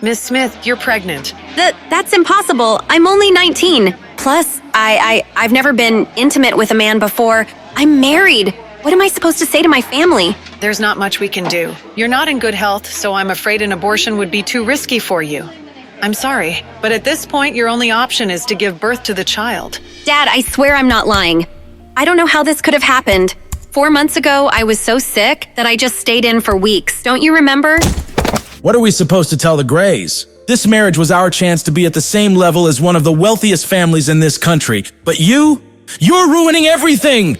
Miss Smith, you're pregnant. That's impossible. I'm only 19. Plus, I've never been intimate with a man before. I'm married. What am I supposed to say to my family? There's not much we can do. You're not in good health, so I'm afraid an abortion would be too risky for you. I'm sorry, but at this point, your only option is to give birth to the child. Dad, I swear I'm not lying. I don't know how this could have happened. 4 months ago, I was so sick that I just stayed in for weeks. Don't you remember? What are we supposed to tell the Grays? This marriage was our chance to be at the same level as one of the wealthiest families in this country. But you're ruining everything!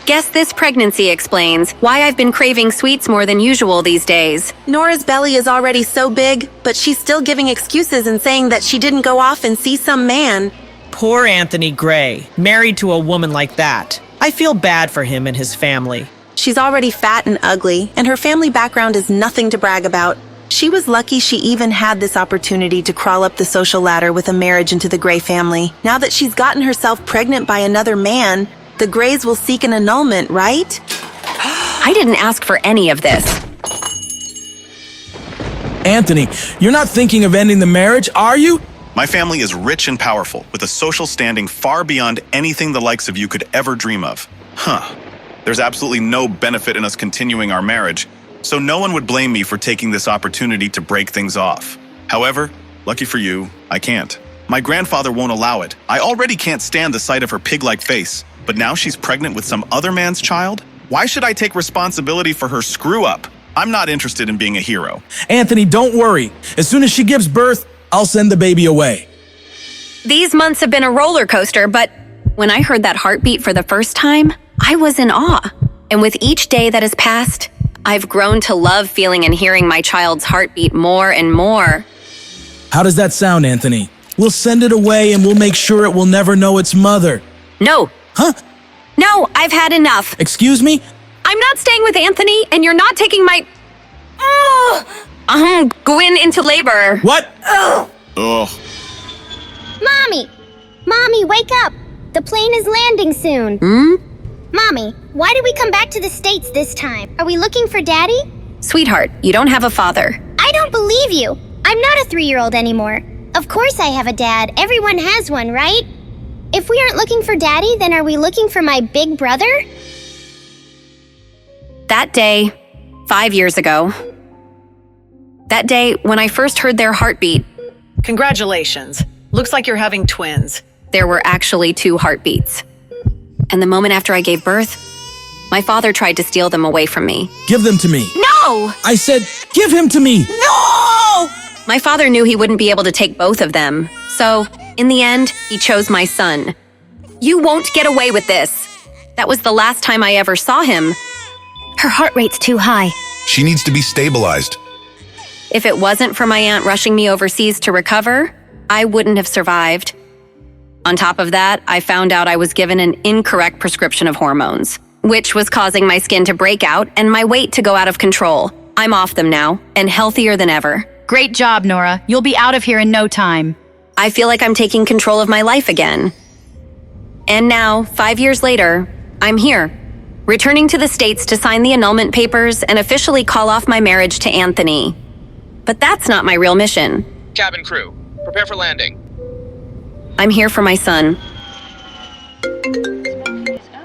Guess this pregnancy explains why I've been craving sweets more than usual these days. Nora's belly is already so big, but she's still giving excuses and saying that she didn't go off and see some man. Poor Anthony Gray, married to a woman like that. I feel bad for him and his family. She's already fat and ugly, and her family background is nothing to brag about. She was lucky she even had this opportunity to crawl up the social ladder with a marriage into the Gray family. Now that she's gotten herself pregnant by another man, the Grays will seek an annulment, right? I didn't ask for any of this. Anthony, you're not thinking of ending the marriage, are you? My family is rich and powerful, with a social standing far beyond anything the likes of you could ever dream of. There's absolutely no benefit in us continuing our marriage, so no one would blame me for taking this opportunity to break things off. However, lucky for you, I can't. My grandfather won't allow it. I already can't stand the sight of her pig-like face, but now she's pregnant with some other man's child? Why should I take responsibility for her screw-up? I'm not interested in being a hero. Anthony, don't worry. As soon as she gives birth, I'll send the baby away. These months have been a roller coaster, but when I heard that heartbeat for the first time, I was in awe. And with each day that has passed, I've grown to love feeling and hearing my child's heartbeat more and more. How does that sound, Anthony? We'll send it away and we'll make sure it will never know its mother. No. Huh? No, I've had enough. Excuse me? I'm not staying with Anthony, and you're not taking my... going into labor. What? Ugh. Mommy, wake up! The plane is landing soon. Mommy, why did we come back to the States this time? Are we looking for Daddy? Sweetheart, you don't have a father. I don't believe you. I'm not a 3-year-old anymore. Of course I have a dad. Everyone has one, right? If we aren't looking for Daddy, then are we looking for my big brother? That day, 5 years ago, that day when I first heard their heartbeat, Congratulations. Looks like you're having twins. there were actually 2 heartbeats. And the moment after I gave birth, my father tried to steal them away from me. Give them to me. No! I said, give him to me. No! My father knew he wouldn't be able to take both of them. So, in the end, he chose my son. You won't get away with this. That was the last time I ever saw him. Her heart rate's too high. She needs to be stabilized. If it wasn't for my aunt rushing me overseas to recover, I wouldn't have survived. On top of that, I found out I was given an incorrect prescription of hormones, which was causing my skin to break out and my weight to go out of control. I'm off them now, and healthier than ever. Great job, Nora. You'll be out of here in no time. I feel like I'm taking control of my life again. And now, 5 years later, I'm here, returning to the States to sign the annulment papers and officially call off my marriage to Anthony. But that's not my real mission. Cabin crew, prepare for landing. I'm here for my son.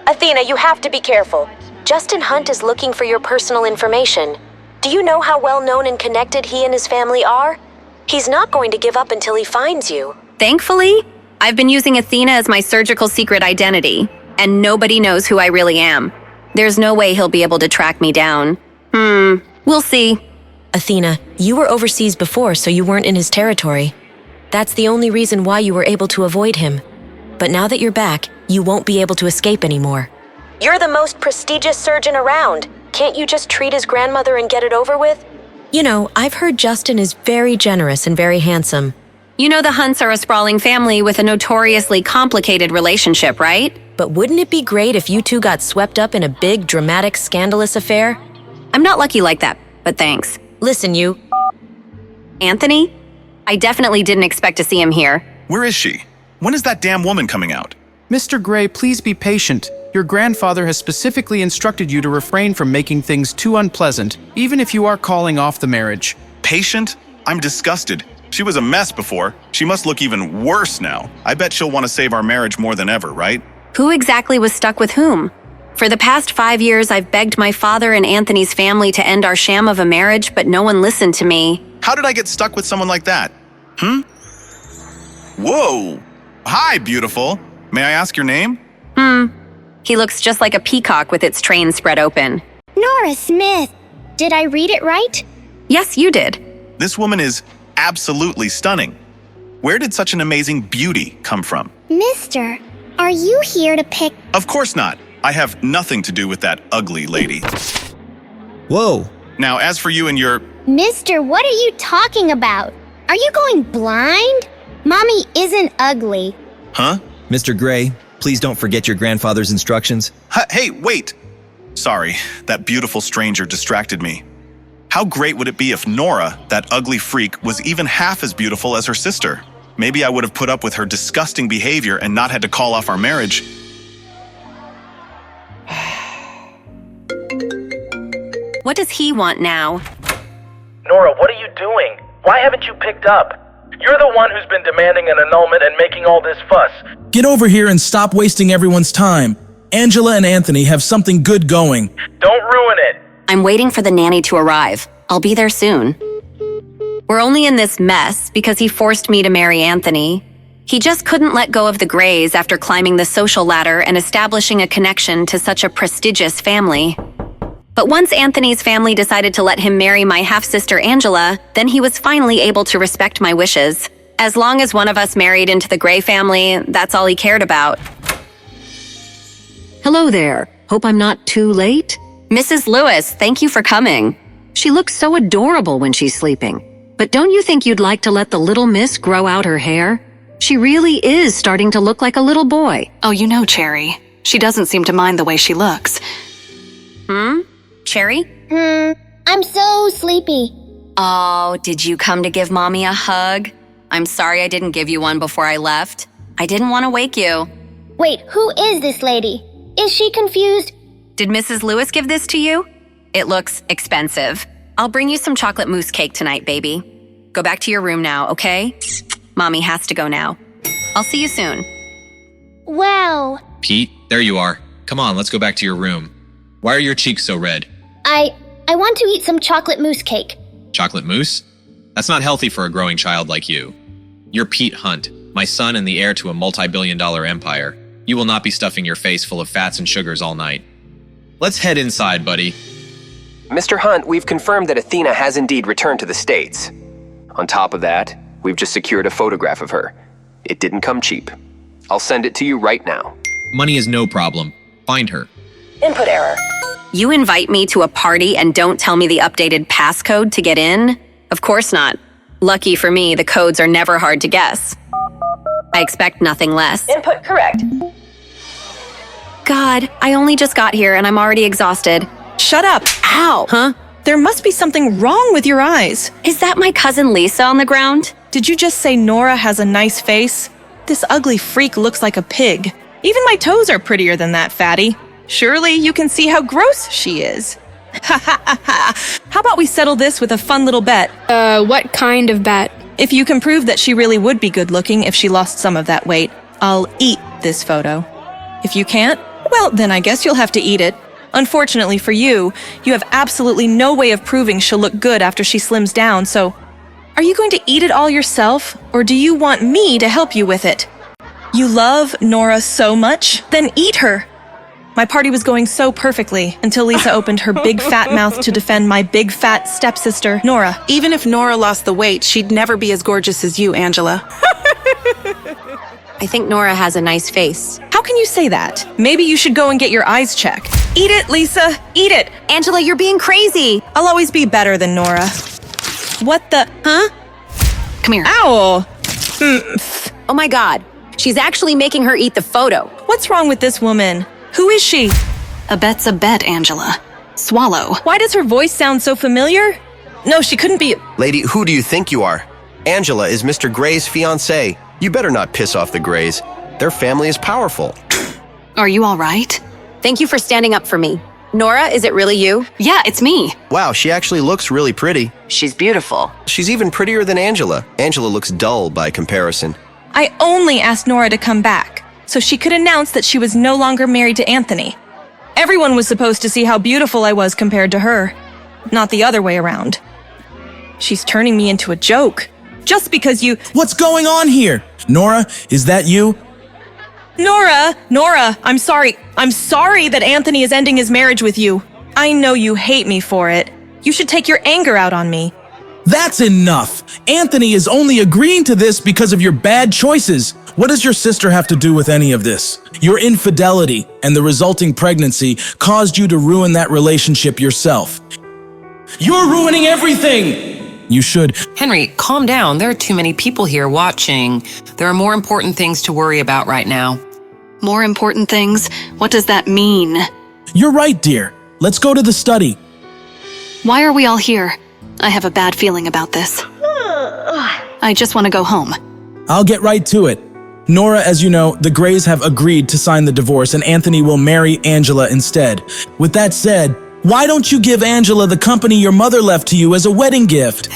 Athena, you have to be careful. Justin Hunt is looking for your personal information. Do you know how well known and connected he and his family are? He's not going to give up until he finds you. Thankfully, I've been using Athena as my surgical secret identity, and nobody knows who I really am. There's no way he'll be able to track me down. We'll see. Athena, you were overseas before, so you weren't in his territory. That's the only reason why you were able to avoid him. But now that you're back, you won't be able to escape anymore. You're the most prestigious surgeon around. Can't you just treat his grandmother and get it over with? You know, I've heard Justin is very generous and very handsome. You know the Hunts are a sprawling family with a notoriously complicated relationship, right? But wouldn't it be great if you two got swept up in a big, dramatic, scandalous affair? I'm not lucky like that, but thanks. Listen, you... Anthony? I definitely didn't expect to see him here. Where is she? When is that damn woman coming out? Mr. Gray, please be patient. Your grandfather has specifically instructed you to refrain from making things too unpleasant, even if you are calling off the marriage. Patient? I'm disgusted. She was a mess before. She must look even worse now. I bet she'll want to save our marriage more than ever, right? Who exactly was stuck with whom? For the past 5 years, I've begged my father and Anthony's family to end our sham of a marriage, but no one listened to me. How did I get stuck with someone like that? Whoa! Hi, beautiful. May I ask your name? He looks just like a peacock with its train spread open. Nora Smith. Did I read it right? Yes, you did. This woman is absolutely stunning. Where did such an amazing beauty come from? Mister, are you here to pick? Of course not. I have nothing to do with that ugly lady. Whoa. Now, as for you and your... Mister, what are you talking about? Are you going blind? Mommy isn't ugly. Huh? Mr. Gray, please don't forget your grandfather's instructions. Hey, wait! Sorry, that beautiful stranger distracted me. How great would it be if Nora, that ugly freak, was even half as beautiful as her sister? Maybe I would have put up with her disgusting behavior and not had to call off our marriage. What does he want now? Nora, what are you doing? Why haven't you picked up? You're the one who's been demanding an annulment and making all this fuss. Get over here and stop wasting everyone's time. Angela and Anthony have something good going. Don't ruin it. I'm waiting for the nanny to arrive. I'll be there soon. We're only in this mess because he forced me to marry Anthony. He just couldn't let go of the Grays after climbing the social ladder and establishing a connection to such a prestigious family. But once Anthony's family decided to let him marry my half-sister Angela, then he was finally able to respect my wishes. As long as one of us married into the Gray family, that's all he cared about. Hello there. Hope I'm not too late. Mrs. Lewis, thank you for coming. She looks so adorable when she's sleeping. But don't you think you'd like to let the little miss grow out her hair? She really is starting to look like a little boy. Oh, you know, Cherry. She doesn't seem to mind the way she looks. Cherry? I'm so sleepy. Oh, did you come to give Mommy a hug? I'm sorry I didn't give you one before I left. I didn't want to wake you. Wait, who is this lady? Is she confused? Did Mrs. Lewis give this to you? It looks expensive. I'll bring you some chocolate mousse cake tonight, baby. Go back to your room now, okay? Mommy has to go now. I'll see you soon. Wow. Pete, there you are. Come on, let's go back to your room. Why are your cheeks so red? I want to eat some chocolate mousse cake. Chocolate mousse? That's not healthy for a growing child like you. You're Pete Hunt, my son and the heir to a multi-billion-dollar empire. You will not be stuffing your face full of fats and sugars all night. Let's head inside, buddy. Mr. Hunt, we've confirmed that Athena has indeed returned to the States. On top of that, we've just secured a photograph of her. It didn't come cheap. I'll send it to you right now. Money is no problem. Find her. Input error. You invite me to a party and don't tell me the updated passcode to get in? Of course not. Lucky for me, the codes are never hard to guess. I expect nothing less. Input correct. God, I only just got here and I'm already exhausted. Shut up. Ow! Huh? There must be something wrong with your eyes. Is that my cousin Lisa on the ground? Did you just say Nora has a nice face? This ugly freak looks like a pig. Even my toes are prettier than that, fatty. Surely you can see how gross she is. Ha ha ha ha. How about we settle this with a fun little bet? What kind of bet? If you can prove that she really would be good looking if she lost some of that weight, I'll eat this photo. If you can't, well, then I guess you'll have to eat it. Unfortunately for you, you have absolutely no way of proving she'll look good after she slims down, so are you going to eat it all yourself, or do you want me to help you with it? You love Nora so much? Then eat her! My party was going so perfectly until Lisa opened her big fat mouth to defend my big fat stepsister, Nora. Even if Nora lost the weight, she'd never be as gorgeous as you, Angela. I think Nora has a nice face. How can you say that? Maybe you should go and get your eyes checked. Eat it, Lisa! Eat it! Angela, you're being crazy! I'll always be better than Nora. What the... Huh? Come here. Ow! Oh my God. She's actually making her eat the photo. What's wrong with this woman? Who is she? A bet's a bet, Angela. Swallow. Why does her voice sound so familiar? No, she couldn't be... Lady, who do you think you are? Angela is Mr. Gray's fiancée. You better not piss off the Grays. Their family is powerful. Are you all right? Thank you for standing up for me. Nora, is it really you? Yeah, it's me. Wow, she actually looks really pretty. She's beautiful. She's even prettier than Angela. Angela looks dull by comparison. I only asked Nora to come back so she could announce that she was no longer married to Anthony. Everyone was supposed to see how beautiful I was compared to her, not the other way around. She's turning me into a joke. Just because you— What's going on here? Nora, is that you? Nora, I'm sorry. I'm sorry that Anthony is ending his marriage with you. I know you hate me for it. You should take your anger out on me. That's enough. Anthony is only agreeing to this because of your bad choices. What does your sister have to do with any of this? Your infidelity and the resulting pregnancy caused you to ruin that relationship yourself. You're ruining everything! You should— Henry, calm down. There are too many people here watching. There are more important things to worry about right now. More important things? What does that mean? You're right, dear. Let's go to the study. Why are we all here? I have a bad feeling about this. I just want to go home. I'll get right to it. Nora, as you know, the Grays have agreed to sign the divorce and Anthony will marry Angela instead. With that said, why don't you give Angela the company your mother left to you as a wedding gift?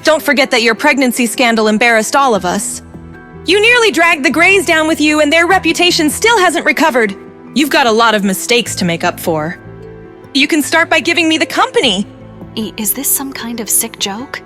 Don't forget that your pregnancy scandal embarrassed all of us. You nearly dragged the Grays down with you and their reputation still hasn't recovered. You've got a lot of mistakes to make up for. You can start by giving me the company. Is this some kind of sick joke?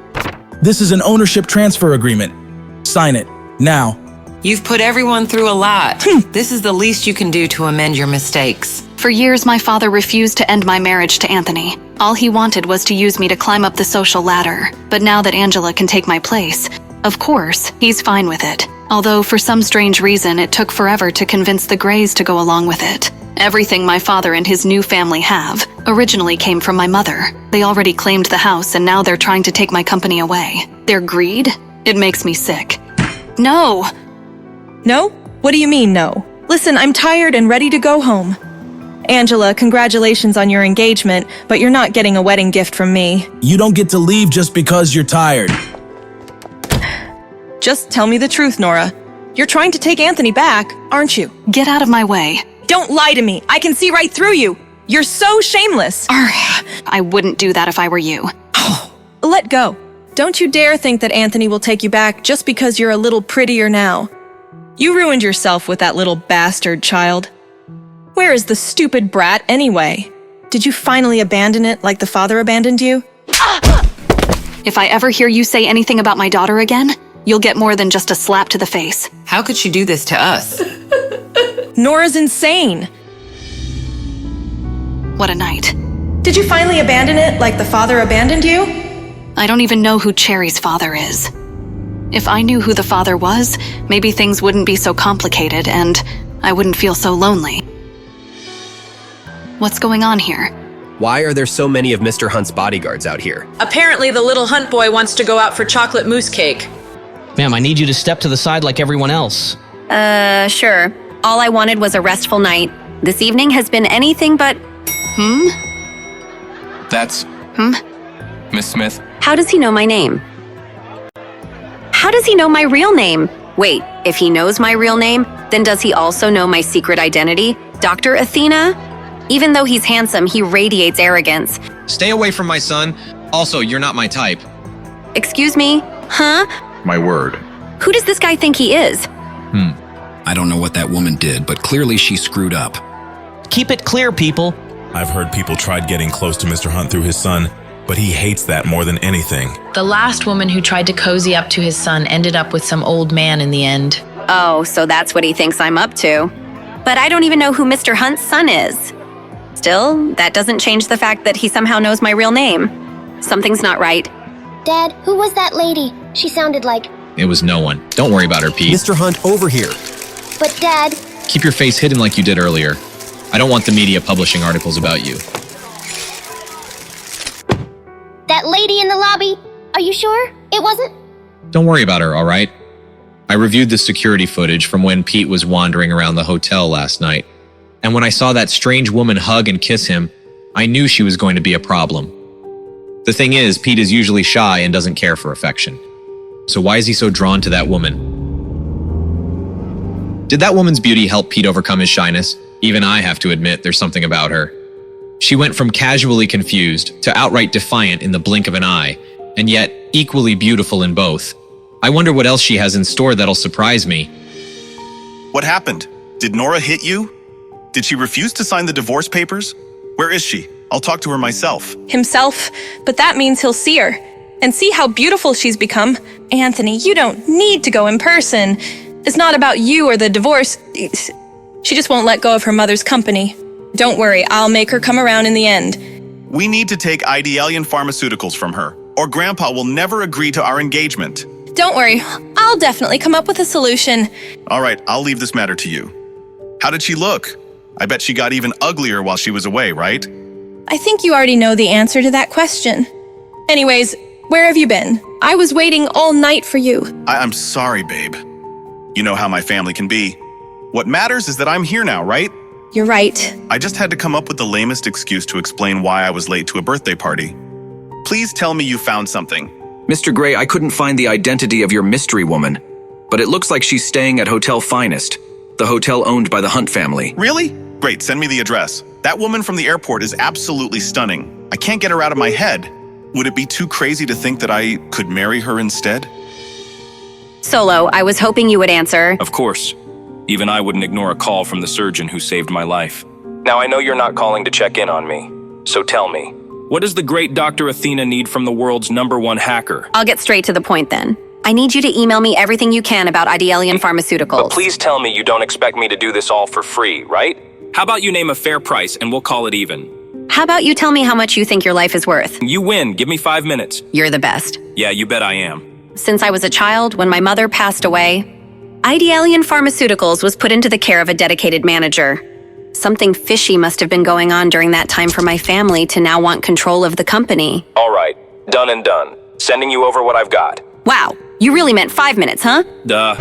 This is an ownership transfer agreement. Sign it, now. You've put everyone through a lot. This is the least you can do to amend your mistakes. For years, my father refused to end my marriage to Anthony. All he wanted was to use me to climb up the social ladder. But now that Angela can take my place, of course, he's fine with it. Although for some strange reason, it took forever to convince the Grays to go along with it. Everything my father and his new family have originally came from my mother. They already claimed the house and now they're trying to take my company away. Their greed? It makes me sick. No! No? What do you mean, no? Listen, I'm tired and ready to go home. Angela, congratulations on your engagement, but you're not getting a wedding gift from me. You don't get to leave just because you're tired. Just tell me the truth, Nora. You're trying to take Anthony back, aren't you? Get out of my way. Don't lie to me. I can see right through you. You're so shameless. I wouldn't do that if I were you. Let go. Don't you dare think that Anthony will take you back just because you're a little prettier now. You ruined yourself with that little bastard child. Where is the stupid brat anyway? Did you finally abandon it like the father abandoned you? If I ever hear you say anything about my daughter again, you'll get more than just a slap to the face. How could she do this to us? Nora's insane. What a night. Did you finally abandon it like the father abandoned you? I don't even know who Cherry's father is. If I knew who the father was, maybe things wouldn't be so complicated and I wouldn't feel so lonely. What's going on here? Why are there so many of Mr. Hunt's bodyguards out here? Apparently the little Hunt boy wants to go out for chocolate mousse cake. Ma'am, I need you to step to the side like everyone else. Sure. All I wanted was a restful night. This evening has been anything but— That's— Miss Smith. How does he know my name? How does he know my real name? Wait, if he knows my real name, then does he also know my secret identity? Dr. Athena? Even though he's handsome, he radiates arrogance. Stay away from my son. Also, you're not my type. Excuse me? Huh? My word. Who does this guy think he is? I don't know what that woman did, but clearly she screwed up. Keep it clear, people. I've heard people tried getting close to Mr. Hunt through his son, but he hates that more than anything. The last woman who tried to cozy up to his son ended up with some old man in the end. Oh, so that's what he thinks I'm up to. But I don't even know who Mr. Hunt's son is. Still, that doesn't change the fact that he somehow knows my real name. Something's not right. Dad, who was that lady? She sounded like— It was no one. Don't worry about her, Pete. Mr. Hunt, over here. But Dad— Keep your face hidden like you did earlier. I don't want the media publishing articles about you. That lady in the lobby? Are you sure? It wasn't? Don't worry about her, all right? I reviewed the security footage from when Pete was wandering around the hotel last night. And when I saw that strange woman hug and kiss him, I knew she was going to be a problem. The thing is, Pete is usually shy and doesn't care for affection. So why is he so drawn to that woman? Did that woman's beauty help Pete overcome his shyness? Even I have to admit there's something about her. She went from casually confused to outright defiant in the blink of an eye, and yet equally beautiful in both. I wonder what else she has in store that'll surprise me. What happened? Did Nora hit you? Did she refuse to sign the divorce papers? Where is she? I'll talk to her myself. Himself, but that means he'll see her. And see how beautiful she's become. Anthony, you don't need to go in person. It's not about you or the divorce. She just won't let go of her mother's company. Don't worry, I'll make her come around in the end. We need to take Idealian Pharmaceuticals from her, or Grandpa will never agree to our engagement. Don't worry, I'll definitely come up with a solution. All right, I'll leave this matter to you. How did she look? I bet she got even uglier while she was away, right? I think you already know the answer to that question. Anyways, where have you been? I was waiting all night for you. I'm sorry, babe. You know how my family can be. What matters is that I'm here now, right? You're right. I just had to come up with the lamest excuse to explain why I was late to a birthday party. Please tell me you found something. Mr. Gray, I couldn't find the identity of your mystery woman, but it looks like she's staying at Hotel Finest, the hotel owned by the Hunt family. Really? Great, send me the address. That woman from the airport is absolutely stunning. I can't get her out of my head. Would it be too crazy to think that I could marry her instead? Solo, I was hoping you would answer. Of course. Even I wouldn't ignore a call from the surgeon who saved my life. Now I know you're not calling to check in on me, so tell me, what does the great Dr. Athena need from the world's #1 hacker? I'll get straight to the point then. I need you to email me everything you can about Idealian Pharmaceuticals. But please tell me you don't expect me to do this all for free, right? How about you name a fair price and we'll call it even? How about you tell me how much you think your life is worth? You win. Give me 5 minutes. You're the best. Yeah, you bet I am. Since I was a child, when my mother passed away, Idealian Pharmaceuticals was put into the care of a dedicated manager. Something fishy must have been going on during that time for my family to now want control of the company. All right, done and done. Sending you over what I've got. Wow, you really meant 5 minutes, huh? Duh.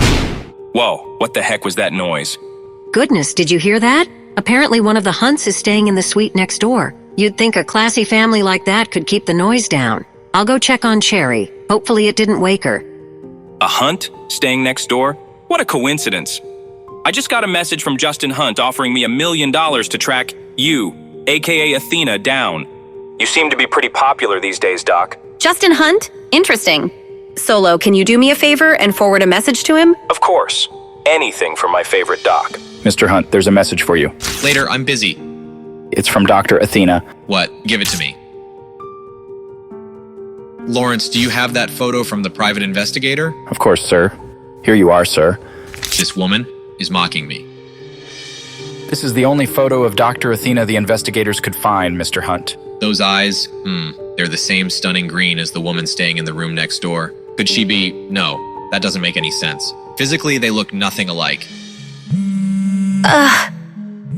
Whoa, what the heck was that noise? Goodness, did you hear that? Apparently one of the Hunts is staying in the suite next door. You'd think a classy family like that could keep the noise down. I'll go check on Cherry. Hopefully it didn't wake her. A Hunt staying next door? What a coincidence. I just got a message from Justin Hunt offering me $1 million to track you, aka Athena, down. You seem to be pretty popular these days, Doc. Justin Hunt? Interesting. Solo, can you do me a favor and forward a message to him? Of course. Anything for my favorite Doc. Mr. Hunt, there's a message for you. Later, I'm busy. It's from Dr. Athena. What? Give it to me. Lawrence, do you have that photo from the private investigator? Of course, sir. Here you are, sir. This woman is mocking me. This is the only photo of Dr. Athena the investigators could find, Mr. Hunt. Those eyes, they're the same stunning green as the woman staying in the room next door. Could she be? No, that doesn't make any sense. Physically, they look nothing alike.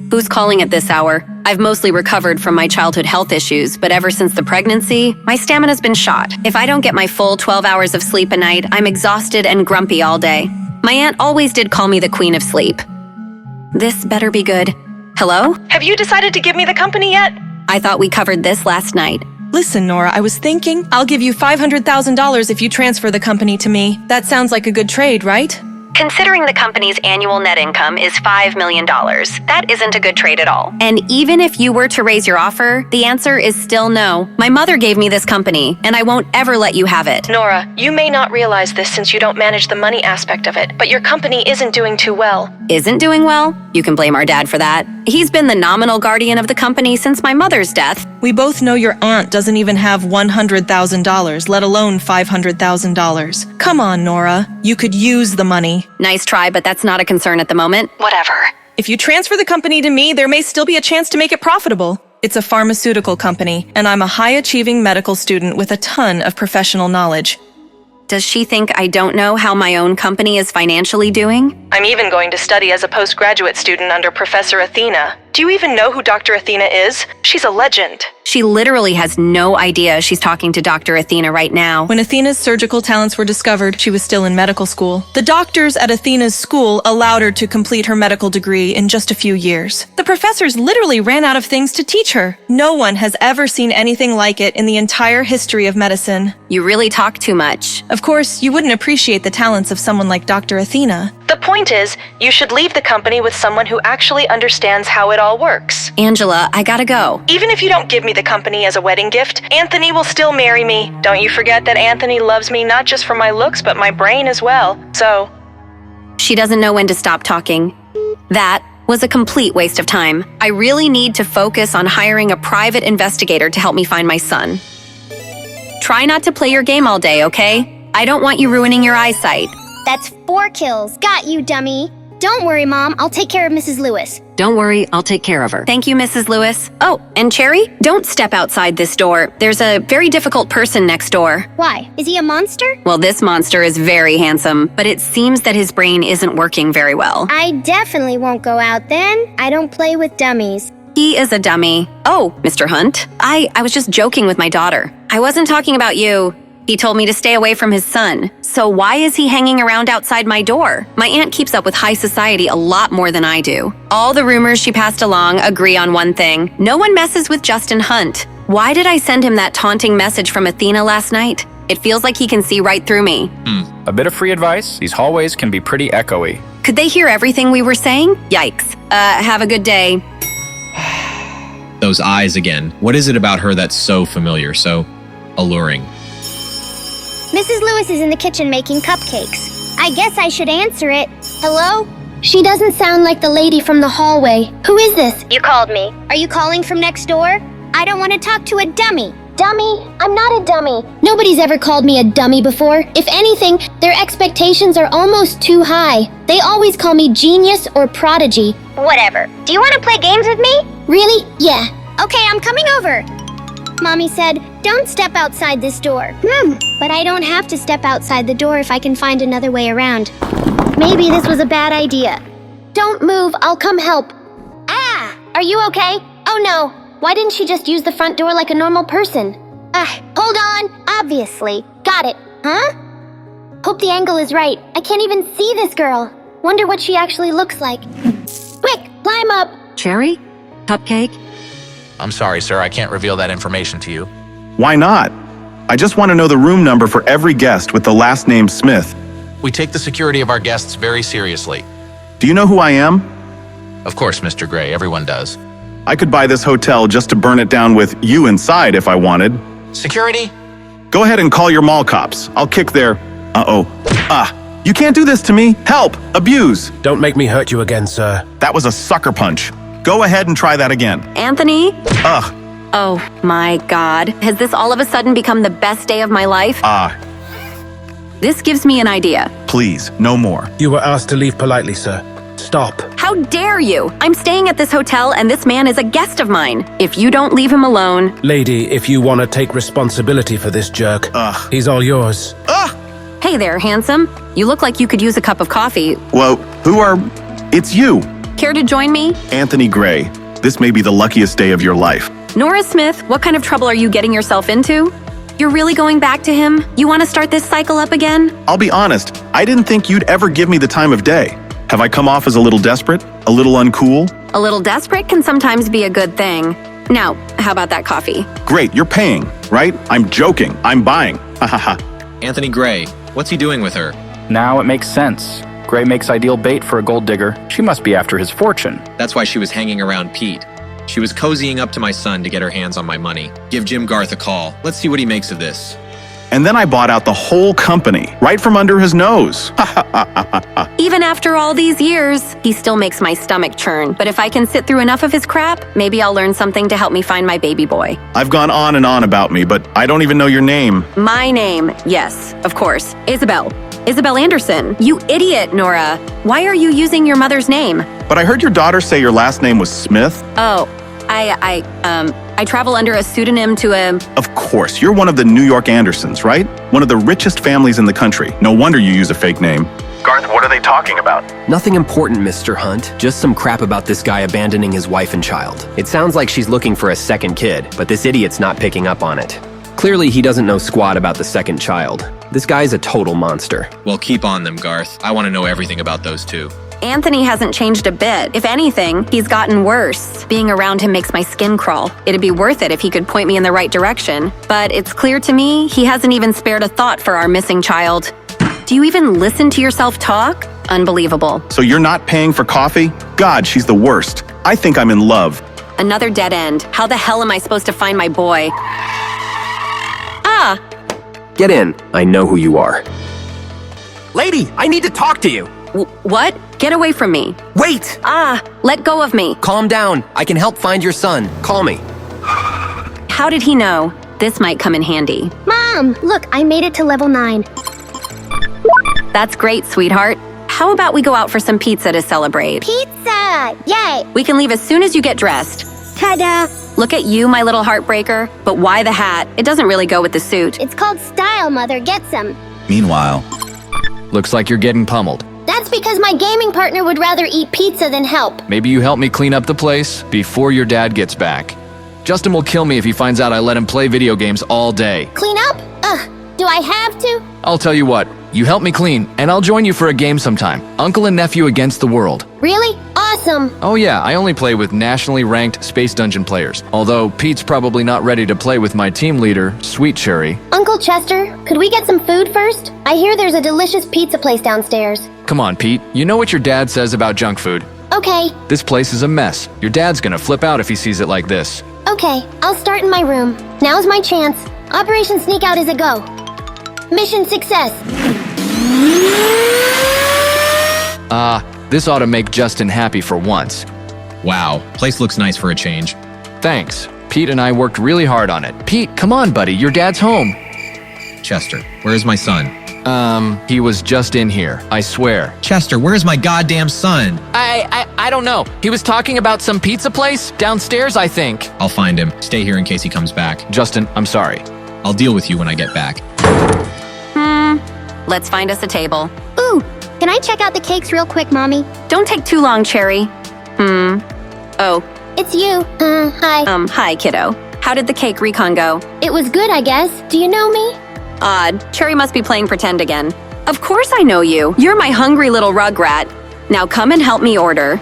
Who's calling at this hour? I've mostly recovered from my childhood health issues, but ever since the pregnancy, my stamina's been shot. If I don't get my full 12 hours of sleep a night, I'm exhausted and grumpy all day. My aunt always did call me the Queen of Sleep. This better be good. Hello? Have you decided to give me the company yet? I thought we covered this last night. Listen, Nora, I was thinking I'll give you $500,000 if you transfer the company to me. That sounds like a good trade, right? Considering the company's annual net income is $5 million, that isn't a good trade at all. And even if you were to raise your offer, the answer is still no. My mother gave me this company, and I won't ever let you have it. Nora, you may not realize this since you don't manage the money aspect of it, but your company isn't doing too well. Isn't doing well? You can blame our dad for that. He's been the nominal guardian of the company since my mother's death. We both know your aunt doesn't even have $100,000, let alone $500,000. Come on, Nora. You could use the money. Nice try, but that's not a concern at the moment. Whatever. If you transfer the company to me, there may still be a chance to make it profitable. It's a pharmaceutical company, and I'm a high-achieving medical student with a ton of professional knowledge. Does she think I don't know how my own company is financially doing? I'm even going to study as a postgraduate student under Professor Athena. Do you even know who Dr. Athena is? She's a legend. She literally has no idea she's talking to Dr. Athena right now. When Athena's surgical talents were discovered, she was still in medical school. The doctors at Athena's school allowed her to complete her medical degree in just a few years. The professors literally ran out of things to teach her. No one has ever seen anything like it in the entire history of medicine. You really talk too much. Of course, you wouldn't appreciate the talents of someone like Dr. Athena. The point is, you should leave the company with someone who actually understands how it all works. Angela, I gotta go. Even if you don't give me the company as a wedding gift, Anthony will still marry me. Don't you forget that Anthony loves me not just for my looks, but my brain as well. So... She doesn't know when to stop talking. That was a complete waste of time. I really need to focus on hiring a private investigator to help me find my son. Try not to play your game all day, okay? I don't want you ruining your eyesight. That's 4 kills. Got you, dummy. Don't worry, Mom. I'll take care of Mrs. Lewis. Don't worry, I'll take care of her. Thank you, Mrs. Lewis. Oh, and Cherry, don't step outside this door. There's a very difficult person next door. Why? Is he a monster? Well, this monster is very handsome, but it seems that his brain isn't working very well. I definitely won't go out then. I don't play with dummies. He is a dummy. Oh, Mr. Hunt, I was just joking with my daughter. I wasn't talking about you. He told me to stay away from his son. So why is he hanging around outside my door? My aunt keeps up with high society a lot more than I do. All the rumors she passed along agree on one thing. No one messes with Justin Hunt. Why did I send him that taunting message from Athena last night? It feels like he can see right through me. A bit of free advice. These hallways can be pretty echoey. Could they hear everything we were saying? Yikes. Have a good day. Those eyes again. What is it about her that's so familiar, so alluring? Mrs. Lewis is in the kitchen making cupcakes. I guess I should answer it. Hello? She doesn't sound like the lady from the hallway. Who is this? You called me. Are you calling from next door? I don't want to talk to a dummy. Dummy? I'm not a dummy. Nobody's ever called me a dummy before. If anything, their expectations are almost too high. They always call me genius or prodigy. Whatever. Do you want to play games with me? Really? Yeah. Okay, I'm coming over. Mommy said, don't step outside this door. But I don't have to step outside the door if I can find another way around. Maybe this was a bad idea. Don't move, I'll come help. Ah! Are you okay? Oh no. Why didn't she just use the front door like a normal person? Hold on. Obviously. Got it. Huh? Hope the angle is right. I can't even see this girl. Wonder what she actually looks like. Quick, climb up. Cherry? Cupcake? I'm sorry, sir. I can't reveal that information to you. Why not? I just want to know the room number for every guest with the last name Smith. We take the security of our guests very seriously. Do you know who I am? Of course, Mr. Gray. Everyone does. I could buy this hotel just to burn it down with you inside if I wanted. Security? Go ahead and call your mall cops. I'll kick their... You can't do this to me. Help! Abuse! Don't make me hurt you again, sir. That was a sucker punch. Go ahead and try that again. Anthony? Ugh. Oh my God. Has this all of a sudden become the best day of my life? This gives me an idea. Please, no more. You were asked to leave politely, sir. Stop. How dare you? I'm staying at this hotel and this man is a guest of mine. If you don't leave him alone... Lady, if you want to take responsibility for this jerk, he's all yours. Hey there, handsome. You look like you could use a cup of coffee. Whoa, It's you. Care to join me? Anthony Gray. This may be the luckiest day of your life. Nora Smith, what kind of trouble are you getting yourself into? You're really going back to him? You want to start this cycle up again? I'll be honest, I didn't think you'd ever give me the time of day. Have I come off as a little desperate? A little uncool? A little desperate can sometimes be a good thing. Now, how about that coffee? Great, you're paying, right? I'm joking. I'm buying. Ha ha ha. Anthony Gray, what's he doing with her? Now it makes sense. Gray makes ideal bait for a gold digger. She must be after his fortune. That's why she was hanging around Pete. She was cozying up to my son to get her hands on my money. Give Jim Garth a call. Let's see what he makes of this. And then I bought out the whole company, right from under his nose. Even after all these years, he still makes my stomach churn. But if I can sit through enough of his crap, maybe I'll learn something to help me find my baby boy. I've gone on and on about me, but I don't even know your name. My name, yes, of course. Isabel. Isabel Anderson. You idiot, Nora. Why are you using your mother's name? But I heard your daughter say your last name was Smith. Oh, I travel under a pseudonym to a... Of course, you're one of the New York Andersons, right? One of the richest families in the country. No wonder you use a fake name. Garth, what are they talking about? Nothing important, Mr. Hunt. Just some crap about this guy abandoning his wife and child. It sounds like she's looking for a second kid, but this idiot's not picking up on it. Clearly, he doesn't know squat about the second child. This guy's a total monster. Well, keep on them, Garth. I want to know everything about those two. Anthony hasn't changed a bit. If anything, he's gotten worse. Being around him makes my skin crawl. It'd be worth it if he could point me in the right direction. But it's clear to me he hasn't even spared a thought for our missing child. Do you even listen to yourself talk? Unbelievable. So you're not paying for coffee? God, she's the worst. I think I'm in love. Another dead end. How the hell am I supposed to find my boy? Ah! Get in. I know who you are. Lady, I need to talk to you. What? Get away from me. Wait! Ah! Let go of me. Calm down. I can help find your son. Call me. How did he know? This might come in handy. Mom, look, I made it to level 9. That's great, sweetheart. How about we go out for some pizza to celebrate? Pizza! Yay! We can leave as soon as you get dressed. Ta-da! Look at you, my little heartbreaker. But why the hat? It doesn't really go with the suit. It's called style, Mother. Get some. Meanwhile, looks like you're getting pummeled. That's because my gaming partner would rather eat pizza than help. Maybe you help me clean up the place before your dad gets back. Justin will kill me if he finds out I let him play video games all day. Clean up? Ugh, do I have to? I'll tell you what, you help me clean, and I'll join you for a game sometime. Uncle and nephew against the world. Really? Awesome. Oh yeah, I only play with nationally ranked Space Dungeon players. Although Pete's probably not ready to play with my team leader, Sweet Cherry. Uncle Chester, could we get some food first? I hear there's a delicious pizza place downstairs. Come on, Pete. You know what your dad says about junk food. Okay. This place is a mess. Your dad's gonna flip out if he sees it like this. Okay, I'll start in my room. Now's my chance. Operation Sneak Out is a go. Mission success. This ought to make Justin happy for once. Wow, place looks nice for a change. Thanks. Pete and I worked really hard on it. Pete, come on, buddy. Your dad's home. Chester, where is my son? He was just in here. I swear. Chester, where is my goddamn son? I don't know. He was talking about some pizza place downstairs, I think. I'll find him. Stay here in case he comes back. Justin, I'm sorry. I'll deal with you when I get back. Let's find us a table. Ooh, can I check out the cakes real quick, Mommy? Don't take too long, Cherry. Oh. It's you. Hi. Hi, kiddo. How did the cake recon go? It was good, I guess. Do you know me? Odd. Cherry must be playing pretend again. Of course I know you. You're my hungry little rugrat. Now come and help me order.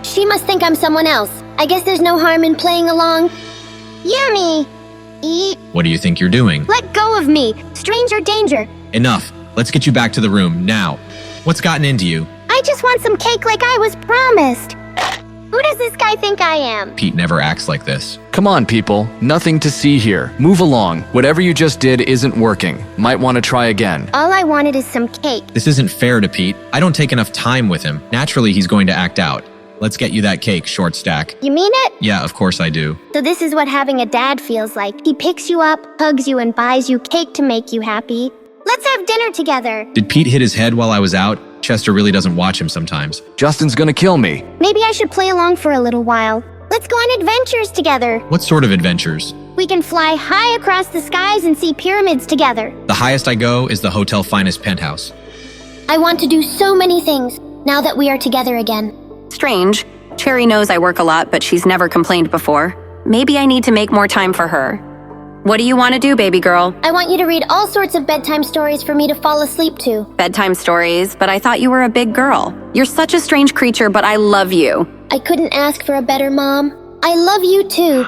She must think I'm someone else. I guess there's no harm in playing along. Yummy. Eat. What do you think you're doing? Let go of me. Stranger danger. Enough. Let's get you back to the room, now. What's gotten into you? I just want some cake like I was promised. Who does this guy think I am? Pete never acts like this. Come on, people. Nothing to see here. Move along. Whatever you just did isn't working. Might want to try again. All I wanted is some cake. This isn't fair to Pete. I don't take enough time with him. Naturally, he's going to act out. Let's get you that cake, short stack. You mean it? Yeah, of course I do. So this is what having a dad feels like. He picks you up, hugs you, and buys you cake to make you happy. Let's have dinner together. Did Pete hit his head while I was out? Chester really doesn't watch him sometimes. Justin's gonna kill me. Maybe I should play along for a little while. Let's go on adventures together. What sort of adventures? We can fly high across the skies and see pyramids together. The highest I go is the Hotel Finest penthouse. I want to do so many things now that we are together again. Strange. Cherry knows I work a lot, but she's never complained before. Maybe I need to make more time for her. What do you want to do, baby girl? I want you to read all sorts of bedtime stories for me to fall asleep to. Bedtime stories, but I thought you were a big girl. You're such a strange creature, but I love you. I couldn't ask for a better mom. I love you too.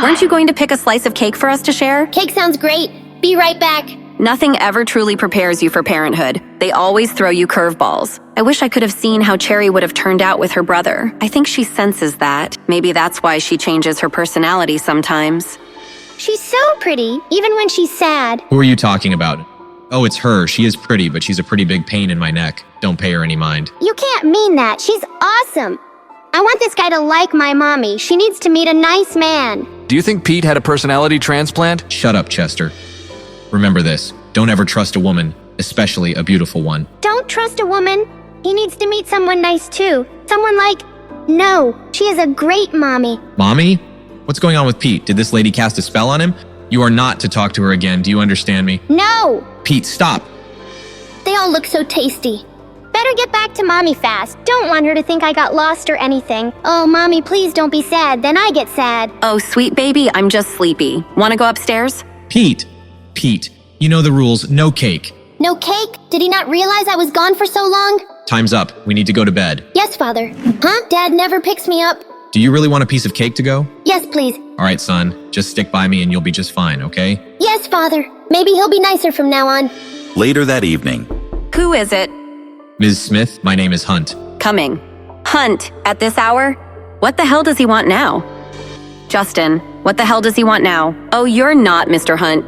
Weren't you going to pick a slice of cake for us to share? Cake sounds great. Be right back. Nothing ever truly prepares you for parenthood. They always throw you curveballs. I wish I could have seen how Cherry would have turned out with her brother. I think she senses that. Maybe that's why she changes her personality sometimes. She's so pretty, even when she's sad. Who are you talking about? Oh, it's her. She is pretty, but she's a pretty big pain in my neck. Don't pay her any mind. You can't mean that. She's awesome. I want this guy to like my mommy. She needs to meet a nice man. Do you think Pete had a personality transplant? Shut up, Chester. Remember this. Don't ever trust a woman, especially a beautiful one. Don't trust a woman. He needs to meet someone nice too. Someone like... No, she is a great mommy. Mommy? What's going on with Pete? Did this lady cast a spell on him? You are not to talk to her again. Do you understand me? No! Pete, stop! They all look so tasty. Better get back to mommy fast. Don't want her to think I got lost or anything. Oh, mommy, please don't be sad. Then I get sad. Oh, sweet baby, I'm just sleepy. Want to go upstairs? Pete! Pete, you know the rules. No cake. No cake? Did he not realize I was gone for so long? Time's up. We need to go to bed. Yes, Father. Huh? Dad never picks me up. Do you really want a piece of cake to go? Yes, please. All right, son. Just stick by me and you'll be just fine, okay? Yes, Father. Maybe he'll be nicer from now on. Later that evening. Who is it? Ms. Smith, my name is Hunt. Coming. Hunt, at this hour? What the hell does he want now? Justin, what the hell does he want now? Oh, you're not Mr. Hunt.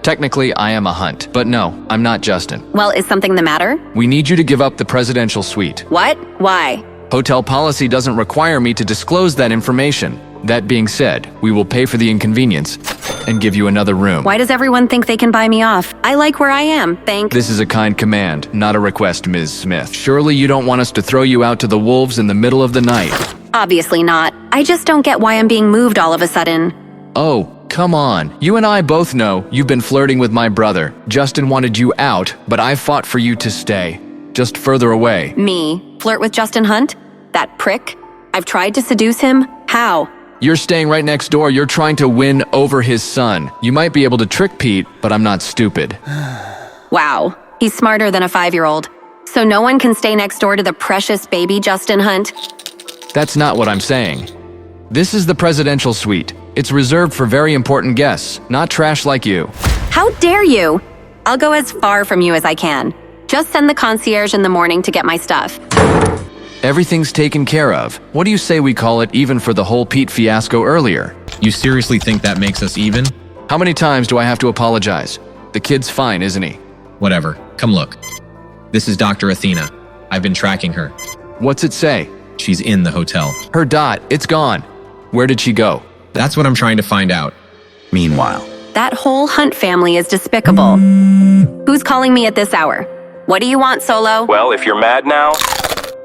Technically, I am a Hunt, but no, I'm not Justin. Well, is something the matter? We need you to give up the presidential suite. What? Why? Hotel policy doesn't require me to disclose that information. That being said, we will pay for the inconvenience and give you another room. Why does everyone think they can buy me off? I like where I am, thank— This is a kind command, not a request, Ms. Smith. Surely you don't want us to throw you out to the wolves in the middle of the night. Obviously not. I just don't get why I'm being moved all of a sudden. Oh, come on. You and I both know you've been flirting with my brother. Justin wanted you out, but I fought for you to stay. Just further away. Me? Flirt with Justin Hunt? That prick? I've tried to seduce him? How? You're staying right next door. You're trying to win over his son. You might be able to trick Pete, but I'm not stupid. Wow. He's smarter than a 5-year-old. So no one can stay next door to the precious baby Justin Hunt? That's not what I'm saying. This is the presidential suite. It's reserved for very important guests, not trash like you. How dare you? I'll go as far from you as I can. Just send the concierge in the morning to get my stuff. Everything's taken care of. What do you say we call it even for the whole Pete fiasco earlier? You seriously think that makes us even? How many times do I have to apologize? The kid's fine, isn't he? Whatever. Come look. This is Dr. Athena. I've been tracking her. What's it say? She's in the hotel. Her dot, it's gone. Where did she go? That's what I'm trying to find out. Meanwhile, that whole Hunt family is despicable. Who's calling me at this hour? What do you want, Solo? Well, if you're mad now,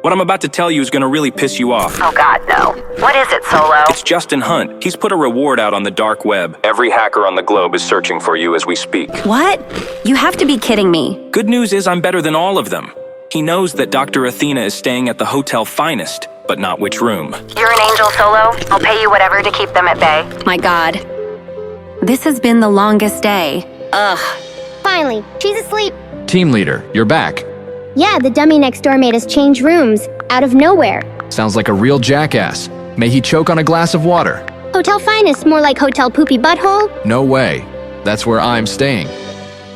what I'm about to tell you is gonna really piss you off. Oh God, no. What is it, Solo? It's Justin Hunt. He's put a reward out on the dark web. Every hacker on the globe is searching for you as we speak. What? You have to be kidding me. Good news is I'm better than all of them. He knows that Dr. Athena is staying at the Hotel Finest, but not which room. You're an angel, Solo. I'll pay you whatever to keep them at bay. My God. This has been the longest day. Ugh. Finally, she's asleep. Team leader, you're back. Yeah, the dummy next door made us change rooms, out of nowhere. Sounds like a real jackass. May he choke on a glass of water. Hotel Finest, more like Hotel Poopy Butthole? No way. That's where I'm staying.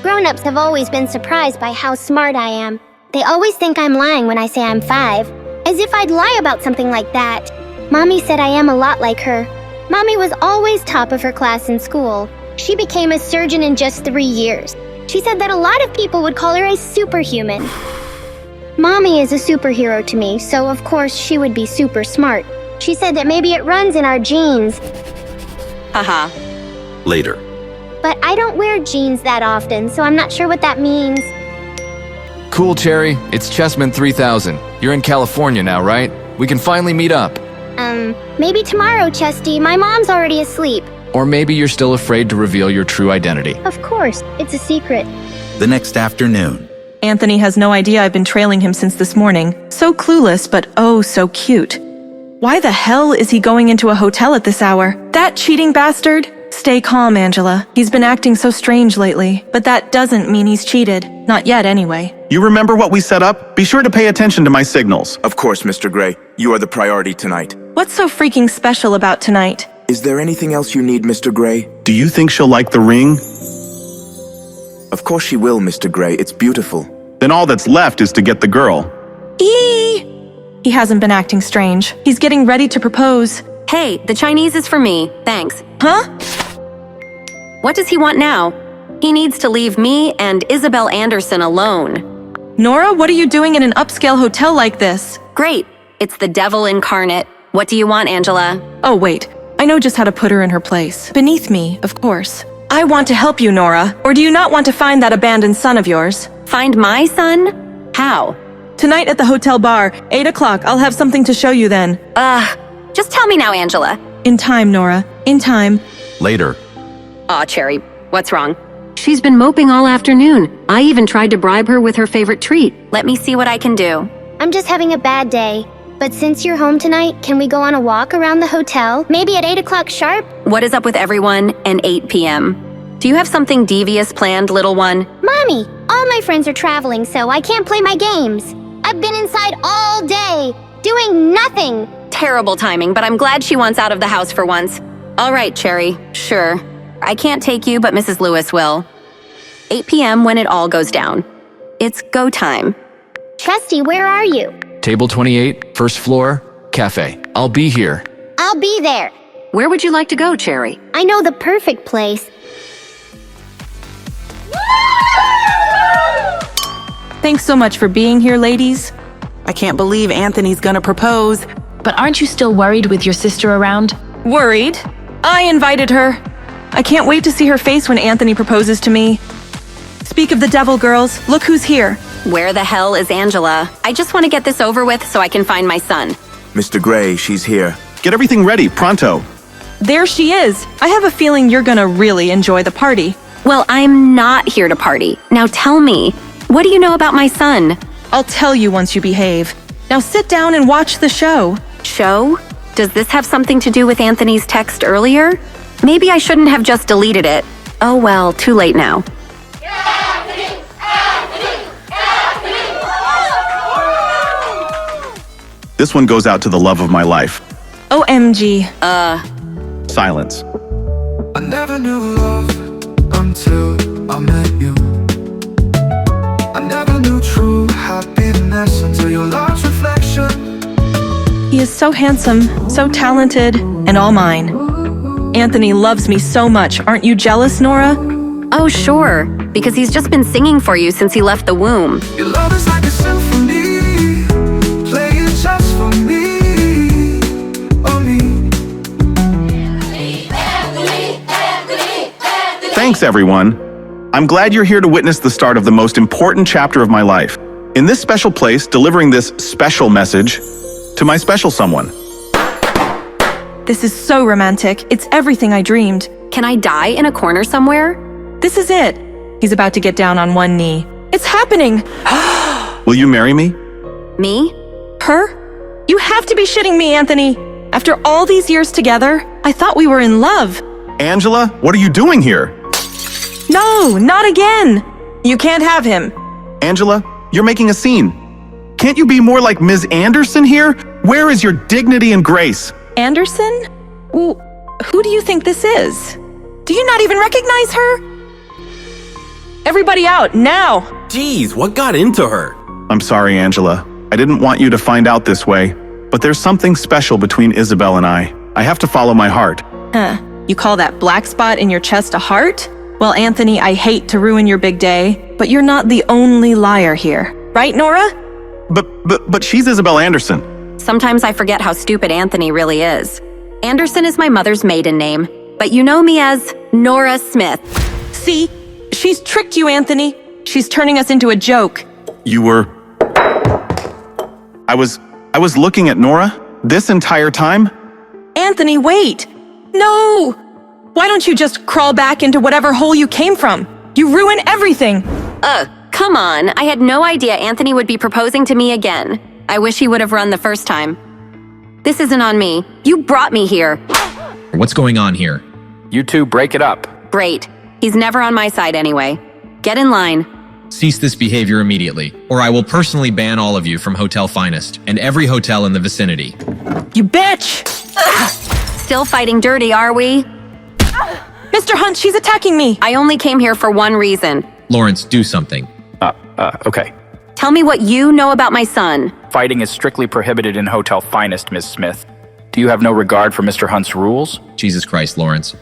Grown-ups have always been surprised by how smart I am. They always think I'm lying when I say I'm 5. As if I'd lie about something like that. Mommy said I am a lot like her. Mommy was always top of her class in school. She became a surgeon in just 3 years. She said that a lot of people would call her a superhuman. Mommy is a superhero to me, so of course she would be super smart. She said that maybe it runs in our genes. Haha. later. But I don't wear jeans that often, so I'm not sure what that means. Cool, Cherry. It's Chessman 3000. You're in California now, right? We can finally meet up. Maybe tomorrow, Chesty. My mom's already asleep. Or maybe you're still afraid to reveal your true identity. Of course, it's a secret. The next afternoon. Anthony has no idea I've been trailing him since this morning. So clueless, but oh, so cute. Why the hell is he going into a hotel at this hour? That cheating bastard? Stay calm, Angela. He's been acting so strange lately. But that doesn't mean he's cheated. Not yet, anyway. You remember what we set up? Be sure to pay attention to my signals. Of course, Mr. Gray. You are the priority tonight. What's so freaking special about tonight? Is there anything else you need, Mr. Gray? Do you think she'll like the ring? Of course she will, Mr. Gray. It's beautiful. Then all that's left is to get the girl. He hasn't been acting strange. He's getting ready to propose. Hey, the Chinese is for me. Thanks. Huh? What does he want now? He needs to leave me and Isabel Anderson alone. Nora, what are you doing in an upscale hotel like this? Great. It's the devil incarnate. What do you want, Angela? Oh, wait. I know just how to put her in her place. Beneath me, of course. I want to help you, Nora. Or do you not want to find that abandoned son of yours? Find my son? How? Tonight at the hotel bar, 8 o'clock. I'll have something to show you then. Just tell me now, Angela. In time, Nora. In time. Later. Aw, Cherry. What's wrong? She's been moping all afternoon. I even tried to bribe her with her favorite treat. Let me see what I can do. I'm just having a bad day. But since you're home tonight, can we go on a walk around the hotel? Maybe at 8 o'clock sharp? What is up with everyone and 8 p.m.? Do you have something devious planned, little one? Mommy, all my friends are traveling, so I can't play my games. I've been inside all day, doing nothing. Terrible timing, but I'm glad she wants out of the house for once. All right, Cherry, sure. I can't take you, but Mrs. Lewis will. 8 p.m. when it all goes down. It's go time. Chesty, where are you? Table 28, first floor, cafe. I'll be here. I'll be there. Where would you like to go, Cherry? I know the perfect place. Thanks so much for being here, ladies. I can't believe Anthony's gonna propose. But aren't you still worried with your sister around? Worried? I invited her. I can't wait to see her face when Anthony proposes to me. Speak of the devil, girls. Look who's here. Where the hell is Angela? I just want to get this over with so I can find my son. Mr. Gray, she's here. Get everything ready, pronto. There she is. I have a feeling you're gonna really enjoy the party. Well, I'm not here to party. Now tell me, what do you know about my son? I'll tell you once you behave. Now sit down and watch the show. Show? Does this have something to do with Anthony's text earlier? Maybe I shouldn't have just deleted it. Oh well, too late now. This one goes out to the love of my life. OMG. Silence. I never knew love until I met you. I never knew true happiness until your love's reflection. He is so handsome, so talented, and all mine. Anthony loves me so much. Aren't you jealous, Nora? Oh, sure, because he's just been singing for you since he left the womb. Your love is like a symphony, playing just for me, oh me. Thanks, everyone. I'm glad you're here to witness the start of the most important chapter of my life. In this special place, delivering this special message to my special someone. This is so romantic. It's everything I dreamed. Can I die in a corner somewhere? This is it. He's about to get down on one knee. It's happening! Will you marry me? Me? Her? You have to be shitting me, Anthony. After all these years together, I thought we were in love. Angela, what are you doing here? No, not again. You can't have him. Angela, you're making a scene. Can't you be more like Ms. Anderson here? Where is your dignity and grace? Anderson? Well, who do you think this is? Do you not even recognize her? Everybody out, now! Jeez, what got into her? I'm sorry, Angela. I didn't want you to find out this way, but there's something special between Isabel and I. I have to follow my heart. Huh. You call that black spot in your chest a heart? Well, Anthony, I hate to ruin your big day, but you're not the only liar here. Right, Nora? But she's Isabel Anderson. Sometimes I forget how stupid Anthony really is. Anderson is my mother's maiden name, but you know me as Nora Smith. See? She's tricked you, Anthony. She's turning us into a joke. You were... I was looking at Nora this entire time? Anthony, wait! No! Why don't you just crawl back into whatever hole you came from? You ruin everything! Come on. I had no idea Anthony would be proposing to me again. I wish he would have run the first time. This isn't on me. You brought me here. What's going on here? You two break it up. Great. He's never on my side anyway. Get in line. Cease this behavior immediately, or I will personally ban all of you from Hotel Finest and every hotel in the vicinity. You bitch! Still fighting dirty, are we? Mr. Hunt, she's attacking me! I only came here for one reason. Lawrence, do something. Okay. Tell me what you know about my son. Fighting is strictly prohibited in Hotel Finest, Miss Smith. Do you have no regard for Mr. Hunt's rules? Jesus Christ, Lawrence.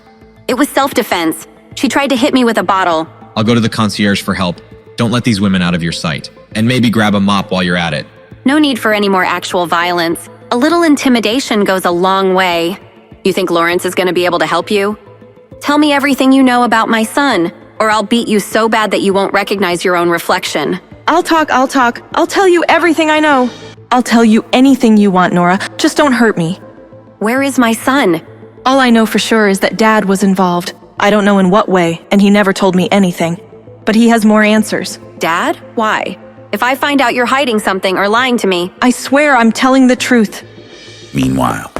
It was self-defense. She tried to hit me with a bottle. I'll go to the concierge for help. Don't let these women out of your sight. And maybe grab a mop while you're at it. No need for any more actual violence. A little intimidation goes a long way. You think Lawrence is going to be able to help you? Tell me everything you know about my son, or I'll beat you so bad that you won't recognize your own reflection. I'll talk. I'll tell you everything I know. I'll tell you anything you want, Nora. Just don't hurt me. Where is my son? All I know for sure is that Dad was involved. I don't know in what way, and he never told me anything. But he has more answers. Dad? Why? If I find out you're hiding something or lying to me... I swear I'm telling the truth. Meanwhile...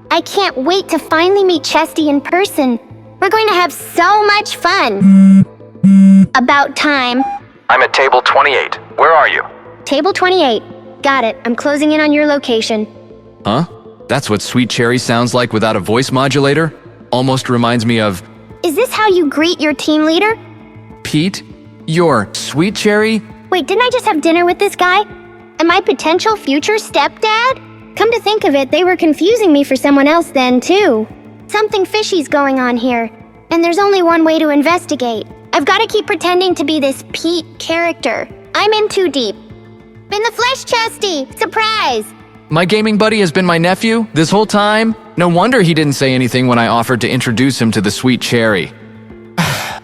I can't wait to finally meet Chesty in person. We're going to have so much fun. About time. I'm at table 28. Where are you? Table 28. Got it. I'm closing in on your location. Huh? That's what Sweet Cherry sounds like without a voice modulator? Almost reminds me of... Is this how you greet your team leader? Pete? Your sweet cherry? Wait, didn't I just have dinner with this guy? And my potential future stepdad? Come to think of it, they were confusing me for someone else then, too. Something fishy's going on here, and there's only one way to investigate. I've got to keep pretending to be this Pete character. I'm in too deep. In the flesh, Chesty! Surprise! My gaming buddy has been my nephew this whole time? No wonder he didn't say anything when I offered to introduce him to the sweet cherry.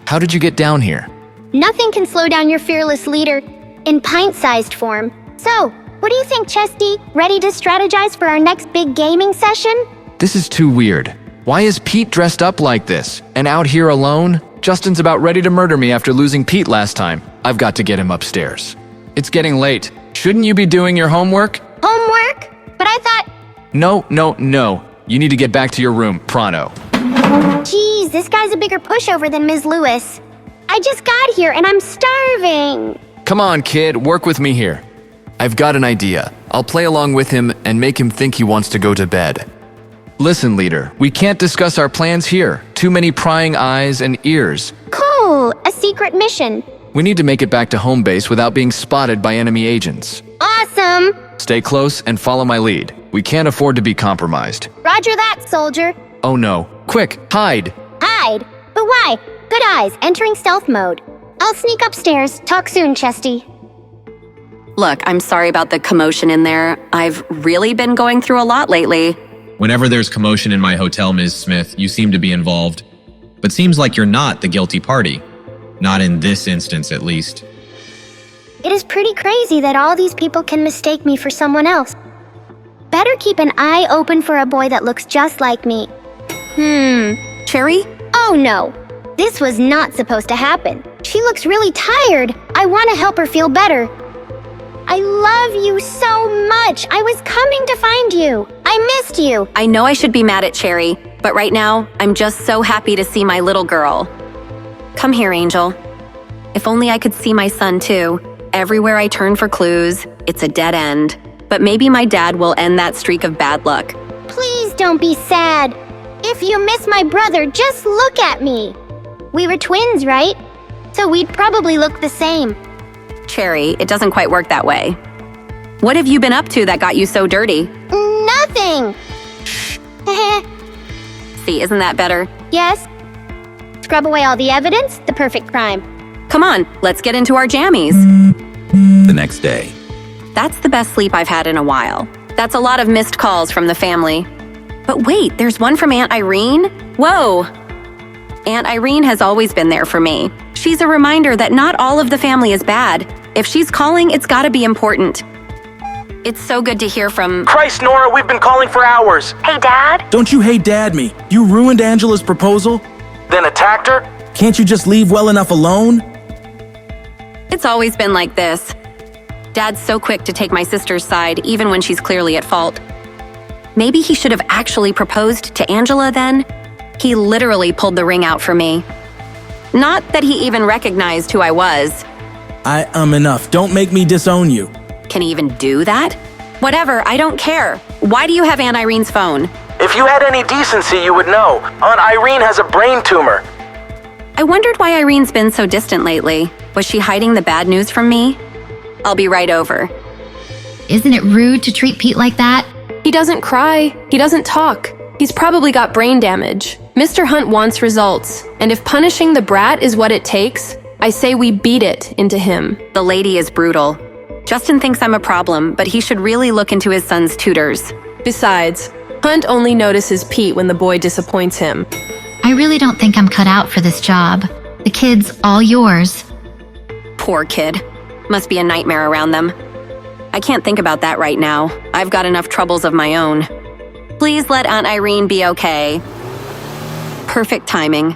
How did you get down here? Nothing can slow down your fearless leader in pint-sized form. So, what do you think, Chesty? Ready to strategize for our next big gaming session? This is too weird. Why is Pete dressed up like this? And out here alone? Justin's about ready to murder me after losing Pete last time. I've got to get him upstairs. It's getting late. Shouldn't you be doing your homework? Homework? But I thought... No. You need to get back to your room, pronto. Geez, this guy's a bigger pushover than Ms. Lewis. I just got here and I'm starving. Come on, kid, work with me here. I've got an idea. I'll play along with him and make him think he wants to go to bed. Listen, leader, we can't discuss our plans here. Too many prying eyes and ears. Cool, a secret mission. We need to make it back to home base without being spotted by enemy agents. Awesome! Stay close and follow my lead. We can't afford to be compromised. Roger that, soldier. Oh no. Quick, hide! Hide? But why? Good eyes, entering stealth mode. I'll sneak upstairs. Talk soon, Chesty. Look, I'm sorry about the commotion in there. I've really been going through a lot lately. Whenever there's commotion in my hotel, Ms. Smith, you seem to be involved. But seems like you're not the guilty party. Not in this instance, at least. It is pretty crazy that all these people can mistake me for someone else. Better keep an eye open for a boy that looks just like me. Cherry? Oh no. This was not supposed to happen. She looks really tired. I want to help her feel better. I love you so much. I was coming to find you. I missed you. I know I should be mad at Cherry, but right now, I'm just so happy to see my little girl. Come here, Angel. If only I could see my son too. Everywhere I turn for clues, it's a dead end. But maybe my dad will end that streak of bad luck. Please don't be sad. If you miss my brother, just look at me. We were twins, right? So we'd probably look the same. Cherry, it doesn't quite work that way. What have you been up to that got you so dirty? Nothing. See, isn't that better? Yes. Scrub away all the evidence, the perfect crime. Come on, let's get into our jammies. The next day. That's the best sleep I've had in a while. That's a lot of missed calls from the family. But wait, there's one from Aunt Irene? Whoa! Aunt Irene has always been there for me. She's a reminder that not all of the family is bad. If she's calling, it's gotta be important. It's so good to hear from... Christ, Nora, we've been calling for hours. Hey, Dad? Don't you hate Dad me? You ruined Angela's proposal, then attacked her? Can't you just leave well enough alone? It's always been like this. Dad's so quick to take my sister's side, even when she's clearly at fault. Maybe he should have actually proposed to Angela then? He literally pulled the ring out for me. Not that he even recognized who I was. Enough. Don't make me disown you. Can he even do that? Whatever, I don't care. Why do you have Aunt Irene's phone? If you had any decency, you would know. Aunt Irene has a brain tumor. I wondered why Irene's been so distant lately. Was she hiding the bad news from me? I'll be right over. Isn't it rude to treat Pete like that? He doesn't cry. He doesn't talk. He's probably got brain damage. Mr. Hunt wants results, and if punishing the brat is what it takes, I say we beat it into him. The lady is brutal. Justin thinks I'm a problem, but he should really look into his son's tutors. Besides, Hunt only notices Pete when the boy disappoints him. I really don't think I'm cut out for this job. The kid's all yours. Poor kid. Must be a nightmare around them. I can't think about that right now. I've got enough troubles of my own. Please let Aunt Irene be okay. Perfect timing.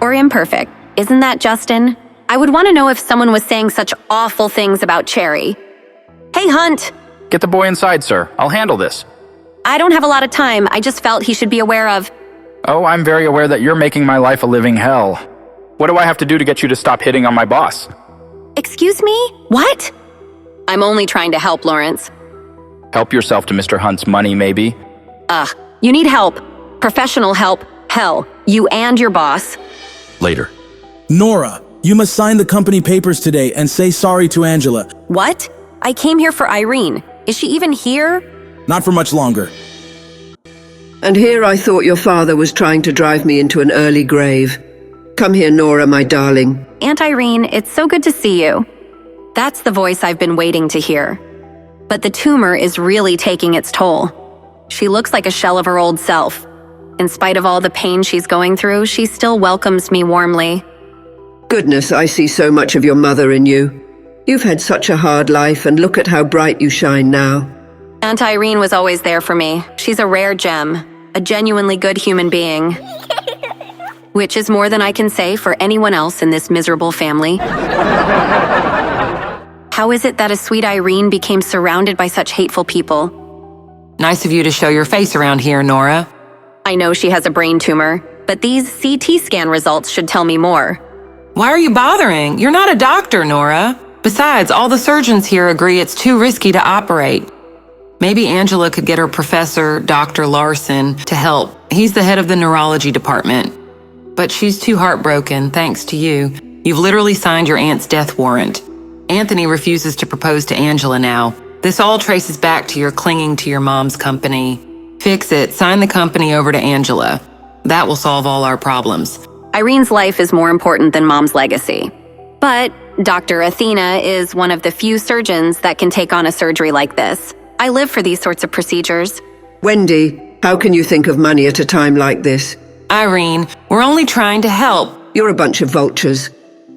Or imperfect. Isn't that, Justin? I would want to know if someone was saying such awful things about Cherry. Hey, Hunt! Get the boy inside, sir. I'll handle this. I don't have a lot of time. I just felt he should be aware of... Oh, I'm very aware that you're making my life a living hell. What do I have to do to get you to stop hitting on my boss? Excuse me? What? I'm only trying to help, Lawrence. Help yourself to Mr. Hunt's money, maybe? You need help. Professional help. Hell, you and your boss. Later. Nora, You must sign the company papers today and say sorry to Angela. What? I came here for Irene. Is she even here? Not for much longer. And here I thought your father was trying to drive me into an early grave. Come here, Nora, my darling. Aunt Irene, it's so good to see you. That's the voice I've been waiting to hear. But the tumor is really taking its toll. She looks like a shell of her old self. In spite of all the pain she's going through, she still welcomes me warmly. Goodness, I see so much of your mother in you. You've had such a hard life, and look at how bright you shine now. Aunt Irene was always there for me. She's a rare gem, a genuinely good human being. Which is more than I can say for anyone else in this miserable family. How is it that a sweet Irene became surrounded by such hateful people? Nice of you to show your face around here, Nora. I know she has a brain tumor, but these CT scan results should tell me more. Why are you bothering? You're not a doctor, Nora. Besides, all the surgeons here agree it's too risky to operate. Maybe Angela could get her professor, Dr. Larson, to help. He's the head of the neurology department. But she's too heartbroken, thanks to you. You've literally signed your aunt's death warrant. Anthony refuses to propose to Angela now. This all traces back to your clinging to your mom's company. Fix it. Sign the company over to Angela. That will solve all our problems. Irene's life is more important than Mom's legacy. But Dr. Athena is one of the few surgeons that can take on a surgery like this. I live for these sorts of procedures. Wendy, how can you think of money at a time like this? Irene, we're only trying to help. You're a bunch of vultures.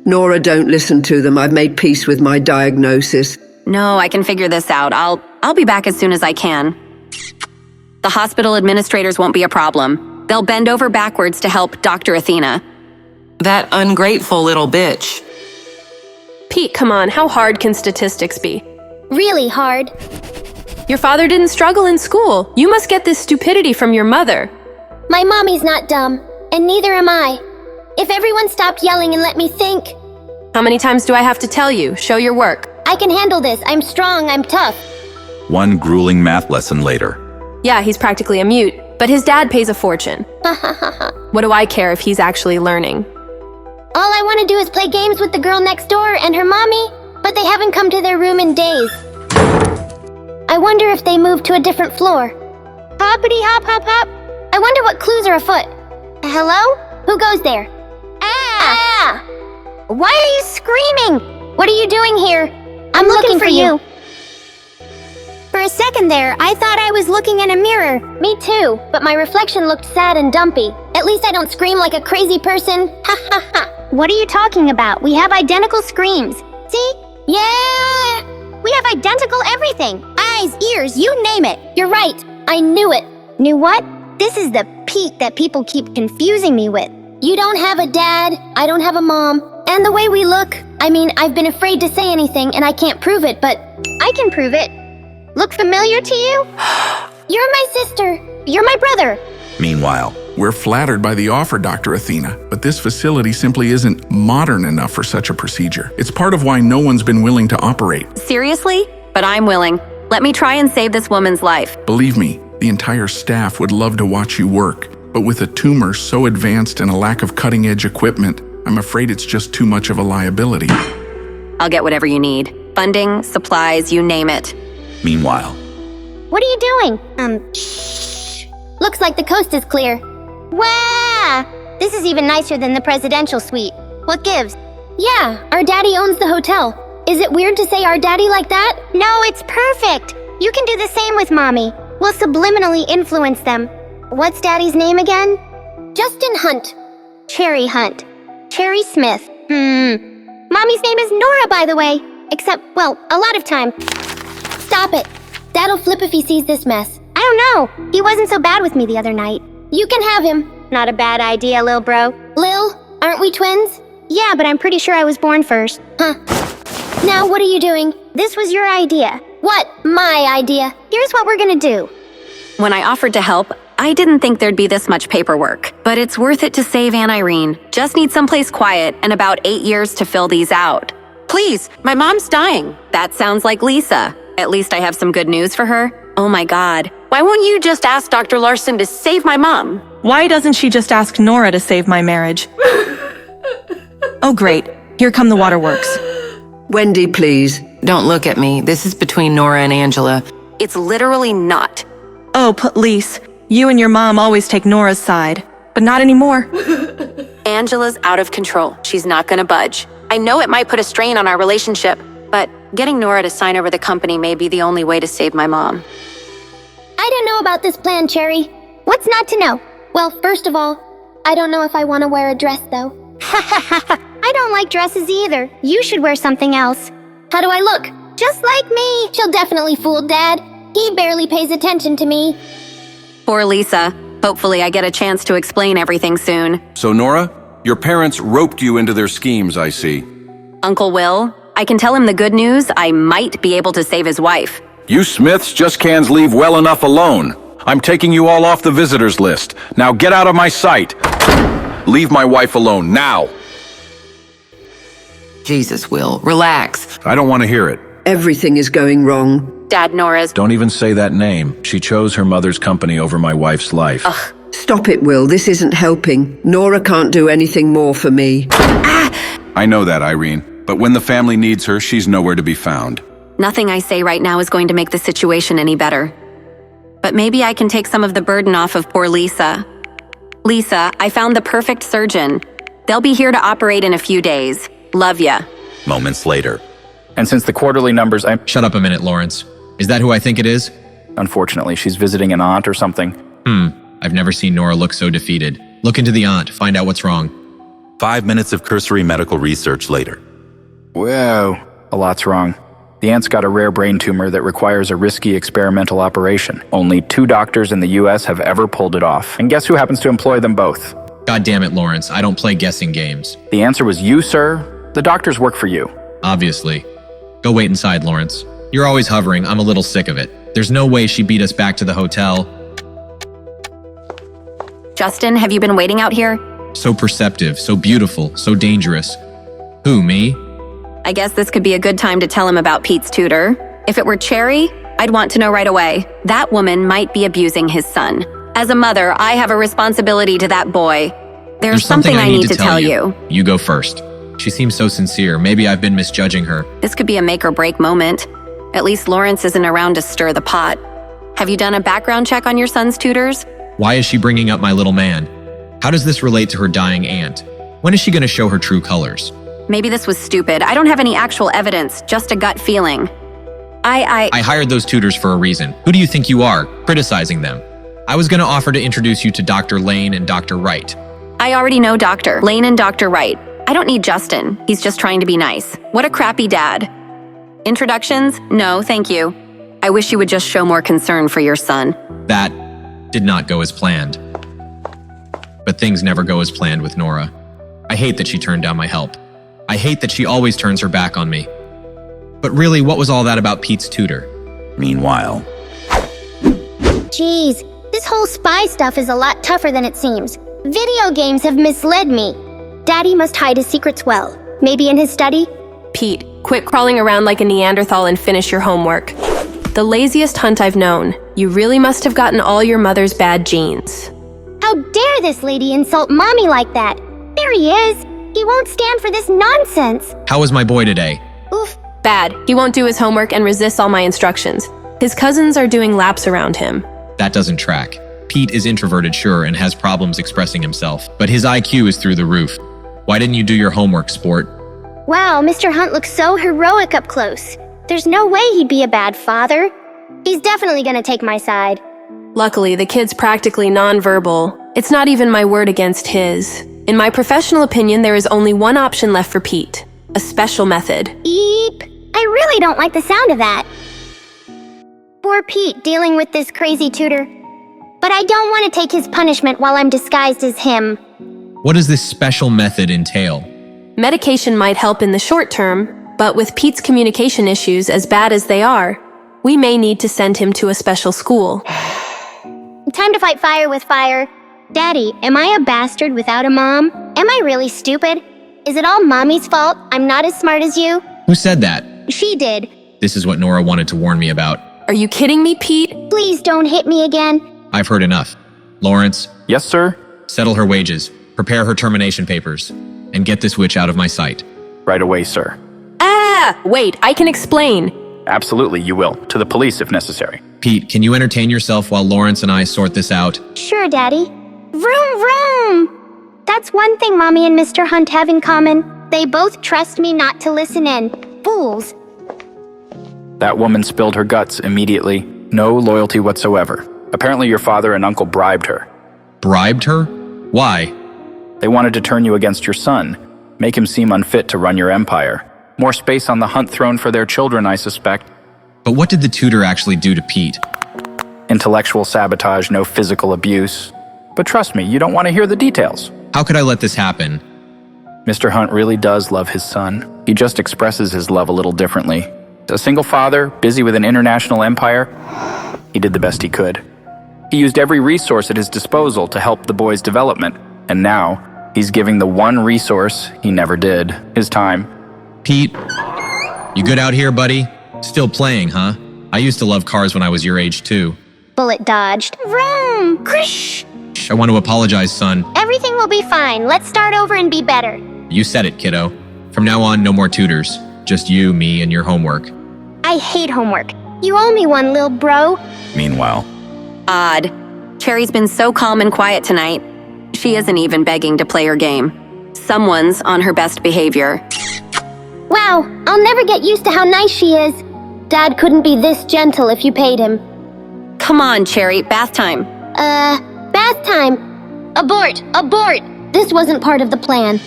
Nora, don't listen to them. I've made peace with my diagnosis. No, I can figure this out. I'll be back as soon as I can. The hospital administrators won't be a problem. They'll bend over backwards to help Dr. Athena. That ungrateful little bitch. Pete, come on, how hard can statistics be? Really hard. Your father didn't struggle in school. You must get this stupidity from your mother. My mommy's not dumb, and neither am I. If everyone stopped yelling and let me think. How many times do I have to tell you? Show your work. I can handle this. I'm strong. I'm tough. One grueling math lesson later. Yeah, he's practically a mute, but his dad pays a fortune. What do I care if he's actually learning? All I want to do is play games with the girl next door and her mommy, but they haven't come to their room in days. I wonder if they moved to a different floor. Hoppity hop hop hop. I wonder what clues are afoot. Hello? Who goes there? Ah! Why are you screaming? What are you doing here? I'm looking for you. For a second there, I thought I was looking in a mirror. Me too, but my reflection looked sad and dumpy. At least I don't scream like a crazy person. Ha ha ha. What are you talking about? We have identical screams. See? Yeah! We have identical everything. Eyes, ears, you name it. You're right. I knew it. Knew what? This is the Pete that people keep confusing me with. You don't have a dad, I don't have a mom, and the way we look, I mean, I've been afraid to say anything and I can't prove it, but I can prove it. Look familiar to you? You're my sister. You're my brother. Meanwhile, We're flattered by the offer, Dr. Athena, but this facility simply isn't modern enough for such a procedure. It's part of why no one's been willing to operate. Seriously? But I'm willing. Let me try and save this woman's life. Believe me, the entire staff would love to watch you work, but with a tumor so advanced and a lack of cutting-edge equipment, I'm afraid it's just too much of a liability. I'll get whatever you need. Funding, supplies, you name it. Meanwhile, What are you doing? Shh. Looks like the coast is clear. Wow! This is even nicer than the presidential suite. What gives? Yeah, our daddy owns the hotel. Is it weird to say our daddy like that? No, it's perfect. You can do the same with mommy. We'll subliminally influence them. What's daddy's name again? Justin Hunt. Cherry Hunt. Cherry Smith. Mommy's name is Nora, by the way. Except, well, a lot of time. Stop it. Dad'll flip if he sees this mess. I don't know. He wasn't so bad with me the other night. You can have him. Not a bad idea, Lil bro. Lil, aren't we twins? Yeah, but I'm pretty sure I was born first. Huh. Now, what are you doing? This was your idea. What? My idea. Here's what we're gonna do. When I offered to help, I didn't think there'd be this much paperwork. But it's worth it to save Aunt Irene. Just need someplace quiet and about 8 years to fill these out. Please, my mom's dying. That sounds like Lisa. At least I have some good news for her. Oh my God. Why won't you just ask Dr. Larson to save my mom? Why doesn't she just ask Nora to save my marriage? Oh, great. Here come the waterworks. Wendy, please. Don't look at me. This is between Nora and Angela. It's literally not. Oh, police. You and your mom always take Nora's side, but not anymore. Angela's out of control. She's not gonna budge. I know it might put a strain on our relationship, but getting Nora to sign over the company may be the only way to save my mom. I don't know about this plan, Cherry. What's not to know? Well, first of all, I don't know if I want to wear a dress, though. I don't like dresses either. You should wear something else. How do I look? Just like me. She'll definitely fool Dad. He barely pays attention to me. Poor Lisa. Hopefully I get a chance to explain everything soon. So, Nora, your parents roped you into their schemes, I see. Uncle Will, I can tell him the good news. I might be able to save his wife. You Smiths just can't leave well enough alone. I'm taking you all off the visitors list. Now get out of my sight. Leave my wife alone, now. Jesus, Will, relax. I don't want to hear it. Everything is going wrong. Dad, Nora's... Don't even say that name. She chose her mother's company over my wife's life. Ugh. Stop it, Will. This isn't helping. Nora can't do anything more for me. I know that, Irene. But when the family needs her, she's nowhere to be found. Nothing I say right now is going to make the situation any better. But maybe I can take some of the burden off of poor Lisa. Lisa, I found the perfect surgeon. They'll be here to operate in a few days. Love ya. Moments later. And since the quarterly numbers, Shut up a minute, Lawrence. Is that who I think it is? Unfortunately, she's visiting an aunt or something. I've never seen Nora look so defeated. Look into the aunt, find out what's wrong. 5 minutes of cursory medical research later. Whoa, a lot's wrong. The aunt's got a rare brain tumor that requires a risky experimental operation. Only 2 doctors in the US have ever pulled it off. And guess who happens to employ them both? God damn it, Lawrence. I don't play guessing games. The answer was you, sir. The doctors work for you. Obviously. Go wait inside, Lawrence. You're always hovering. I'm a little sick of it. There's no way she beat us back to the hotel. Justin, have you been waiting out here? So perceptive, so beautiful, so dangerous. Who, me? I guess this could be a good time to tell him about Pete's tutor. If it were Cherry, I'd want to know right away. That woman might be abusing his son. As a mother, I have a responsibility to that boy. There's something I need to tell you. You go first. She seems so sincere. Maybe I've been misjudging her. This could be a make or break moment. At least Lawrence isn't around to stir the pot. Have you done a background check on your son's tutors? Why is she bringing up my little man? How does this relate to her dying aunt? When is she going to show her true colors? Maybe this was stupid. I don't have any actual evidence, just a gut feeling. I hired those tutors for a reason. Who do you think you are, criticizing them? I was going to offer to introduce you to Dr. Lane and Dr. Wright. I already know Dr. Lane and Dr. Wright. I don't need Justin. He's just trying to be nice. What a crappy dad. Introductions? No, thank you. I wish you would just show more concern for your son. That did not go as planned. But things never go as planned with Nora. I hate that she turned down my help. I hate that she always turns her back on me. But really, what was all that about Pete's tutor? Meanwhile. Jeez, this whole spy stuff is a lot tougher than it seems. Video games have misled me. Daddy must hide his secrets well. Maybe in his study? Pete, quit crawling around like a Neanderthal and finish your homework. The laziest hunt I've known. You really must have gotten all your mother's bad genes. How dare this lady insult Mommy like that? There he is. He won't stand for this nonsense. How was my boy today? Oof. Bad. He won't do his homework and resists all my instructions. His cousins are doing laps around him. That doesn't track. Pete is introverted, sure, and has problems expressing himself, but his IQ is through the roof. Why didn't you do your homework, sport? Wow, Mr. Hunt looks so heroic up close. There's no way he'd be a bad father. He's definitely gonna take my side. Luckily, the kid's practically nonverbal. It's not even my word against his. In my professional opinion, there is only one option left for Pete. A special method. Eep. I really don't like the sound of that. Poor Pete dealing with this crazy tutor. But I don't want to take his punishment while I'm disguised as him. What does this special method entail? Medication might help in the short term, but with Pete's communication issues as bad as they are, we may need to send him to a special school. Time to fight fire with fire. Daddy, am I a bastard without a mom? Am I really stupid? Is it all Mommy's fault? I'm not as smart as you? Who said that? She did. This is what Nora wanted to warn me about. Are you kidding me, Pete? Please don't hit me again. I've heard enough. Lawrence? Yes, sir? Settle her wages, prepare her termination papers, and get this witch out of my sight. Right away, sir. Wait, I can explain. Absolutely, you will. To the police if necessary. Pete, can you entertain yourself while Lawrence and I sort this out? Sure, Daddy. Vroom, vroom! That's one thing Mommy and Mr. Hunt have in common. They both trust me not to listen in. Fools. That woman spilled her guts immediately. No loyalty whatsoever. Apparently your father and uncle bribed her. Bribed her? Why? They wanted to turn you against your son, make him seem unfit to run your empire. More space on the Hunt throne for their children, I suspect. But what did the tutor actually do to Pete? Intellectual sabotage, no physical abuse. But trust me, you don't want to hear the details. How could I let this happen? Mr. Hunt really does love his son. He just expresses his love a little differently. A single father, busy with an international empire, he did the best he could. He used every resource at his disposal to help the boy's development. And now, he's giving the one resource he never did, his time. Pete, you good out here, buddy? Still playing, huh? I used to love cars when I was your age, too. Bullet dodged. Vroom! Krish! I want to apologize, son. Everything will be fine. Let's start over and be better. You said it, kiddo. From now on, no more tutors. Just you, me, and your homework. I hate homework. You owe me one, lil bro. Meanwhile, Odd. Cherry's been so calm and quiet tonight. She isn't even begging to play her game. Someone's on her best behavior. Wow, I'll never get used to how nice she is. Dad couldn't be this gentle if you paid him. Come on, Cherry, bath time. Bath time. Abort! Abort! This wasn't part of the plan.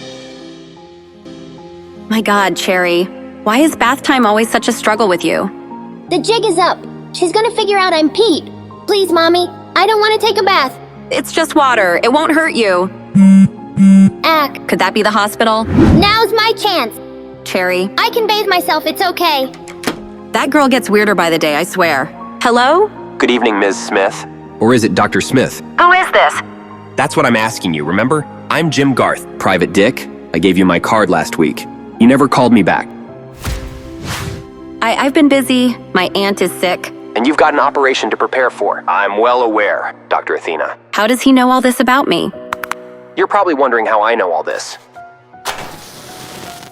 My God, Cherry. Why is bath time always such a struggle with you? The jig is up. She's gonna figure out I'm Pete. Please, Mommy, I don't want to take a bath. It's just water. It won't hurt you. Ack. Could that be the hospital? Now's my chance. Cherry. I can bathe myself, it's okay. That girl gets weirder by the day, I swear. Hello? Good evening, Ms. Smith. Or is it Dr. Smith? Who is this? That's what I'm asking you, remember? I'm Jim Garth, Private Dick. I gave you my card last week. You never called me back. I've been busy. My aunt is sick. And you've got an operation to prepare for. I'm well aware, Dr. Athena. How does he know all this about me? You're probably wondering how I know all this.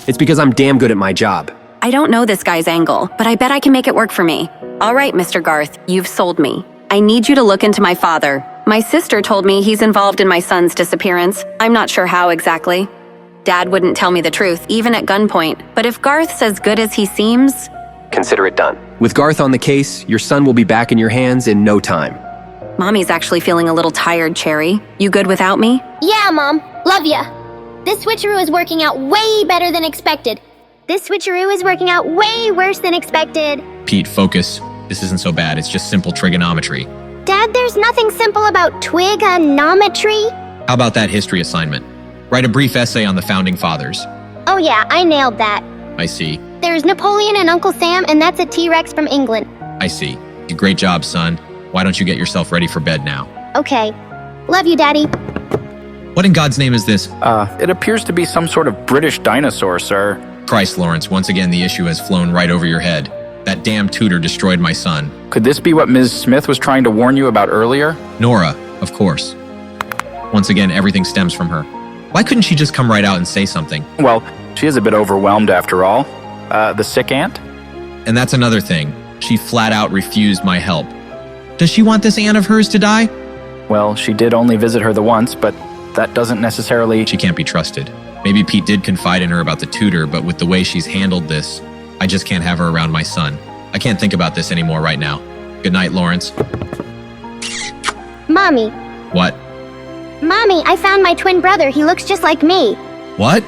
It's because I'm damn good at my job. I don't know this guy's angle, but I bet I can make it work for me. All right, Mr. Garth, you've sold me. I need you to look into my father. My sister told me he's involved in my son's disappearance. I'm not sure how exactly. Dad wouldn't tell me the truth, even at gunpoint. But if Garth's as good as he seems... Consider it done. With Garth on the case, your son will be back in your hands in no time. Mommy's actually feeling a little tired, Cherry. You good without me? Yeah, Mom. Love ya. This switcheroo is working out way better than expected. This switcheroo is working out way worse than expected. Pete, focus. This isn't so bad. It's just simple trigonometry. Dad, there's nothing simple about twigonometry. How about that history assignment? Write a brief essay on the Founding Fathers. Oh yeah, I nailed that. I see. There's Napoleon and Uncle Sam, and that's a T-Rex from England. I see. Great job, son. Why don't you get yourself ready for bed now? Okay. Love you, Daddy. What in God's name is this? It appears to be some sort of British dinosaur, sir. Christ, Lawrence, once again the issue has flown right over your head. That damn tutor destroyed my son. Could this be what Ms. Smith was trying to warn you about earlier? Nora, of course. Once again, everything stems from her. Why couldn't she just come right out and say something? Well, she is a bit overwhelmed after all. The sick aunt? And that's another thing. She flat out refused my help. Does she want this aunt of hers to die? Well, she did only visit her the once, but that doesn't necessarily... She can't be trusted. Maybe Pete did confide in her about the tutor, but with the way she's handled this, I just can't have her around my son. I can't think about this anymore right now. Good night, Lawrence. Mommy. What? Mommy, I found my twin brother. He looks just like me. What?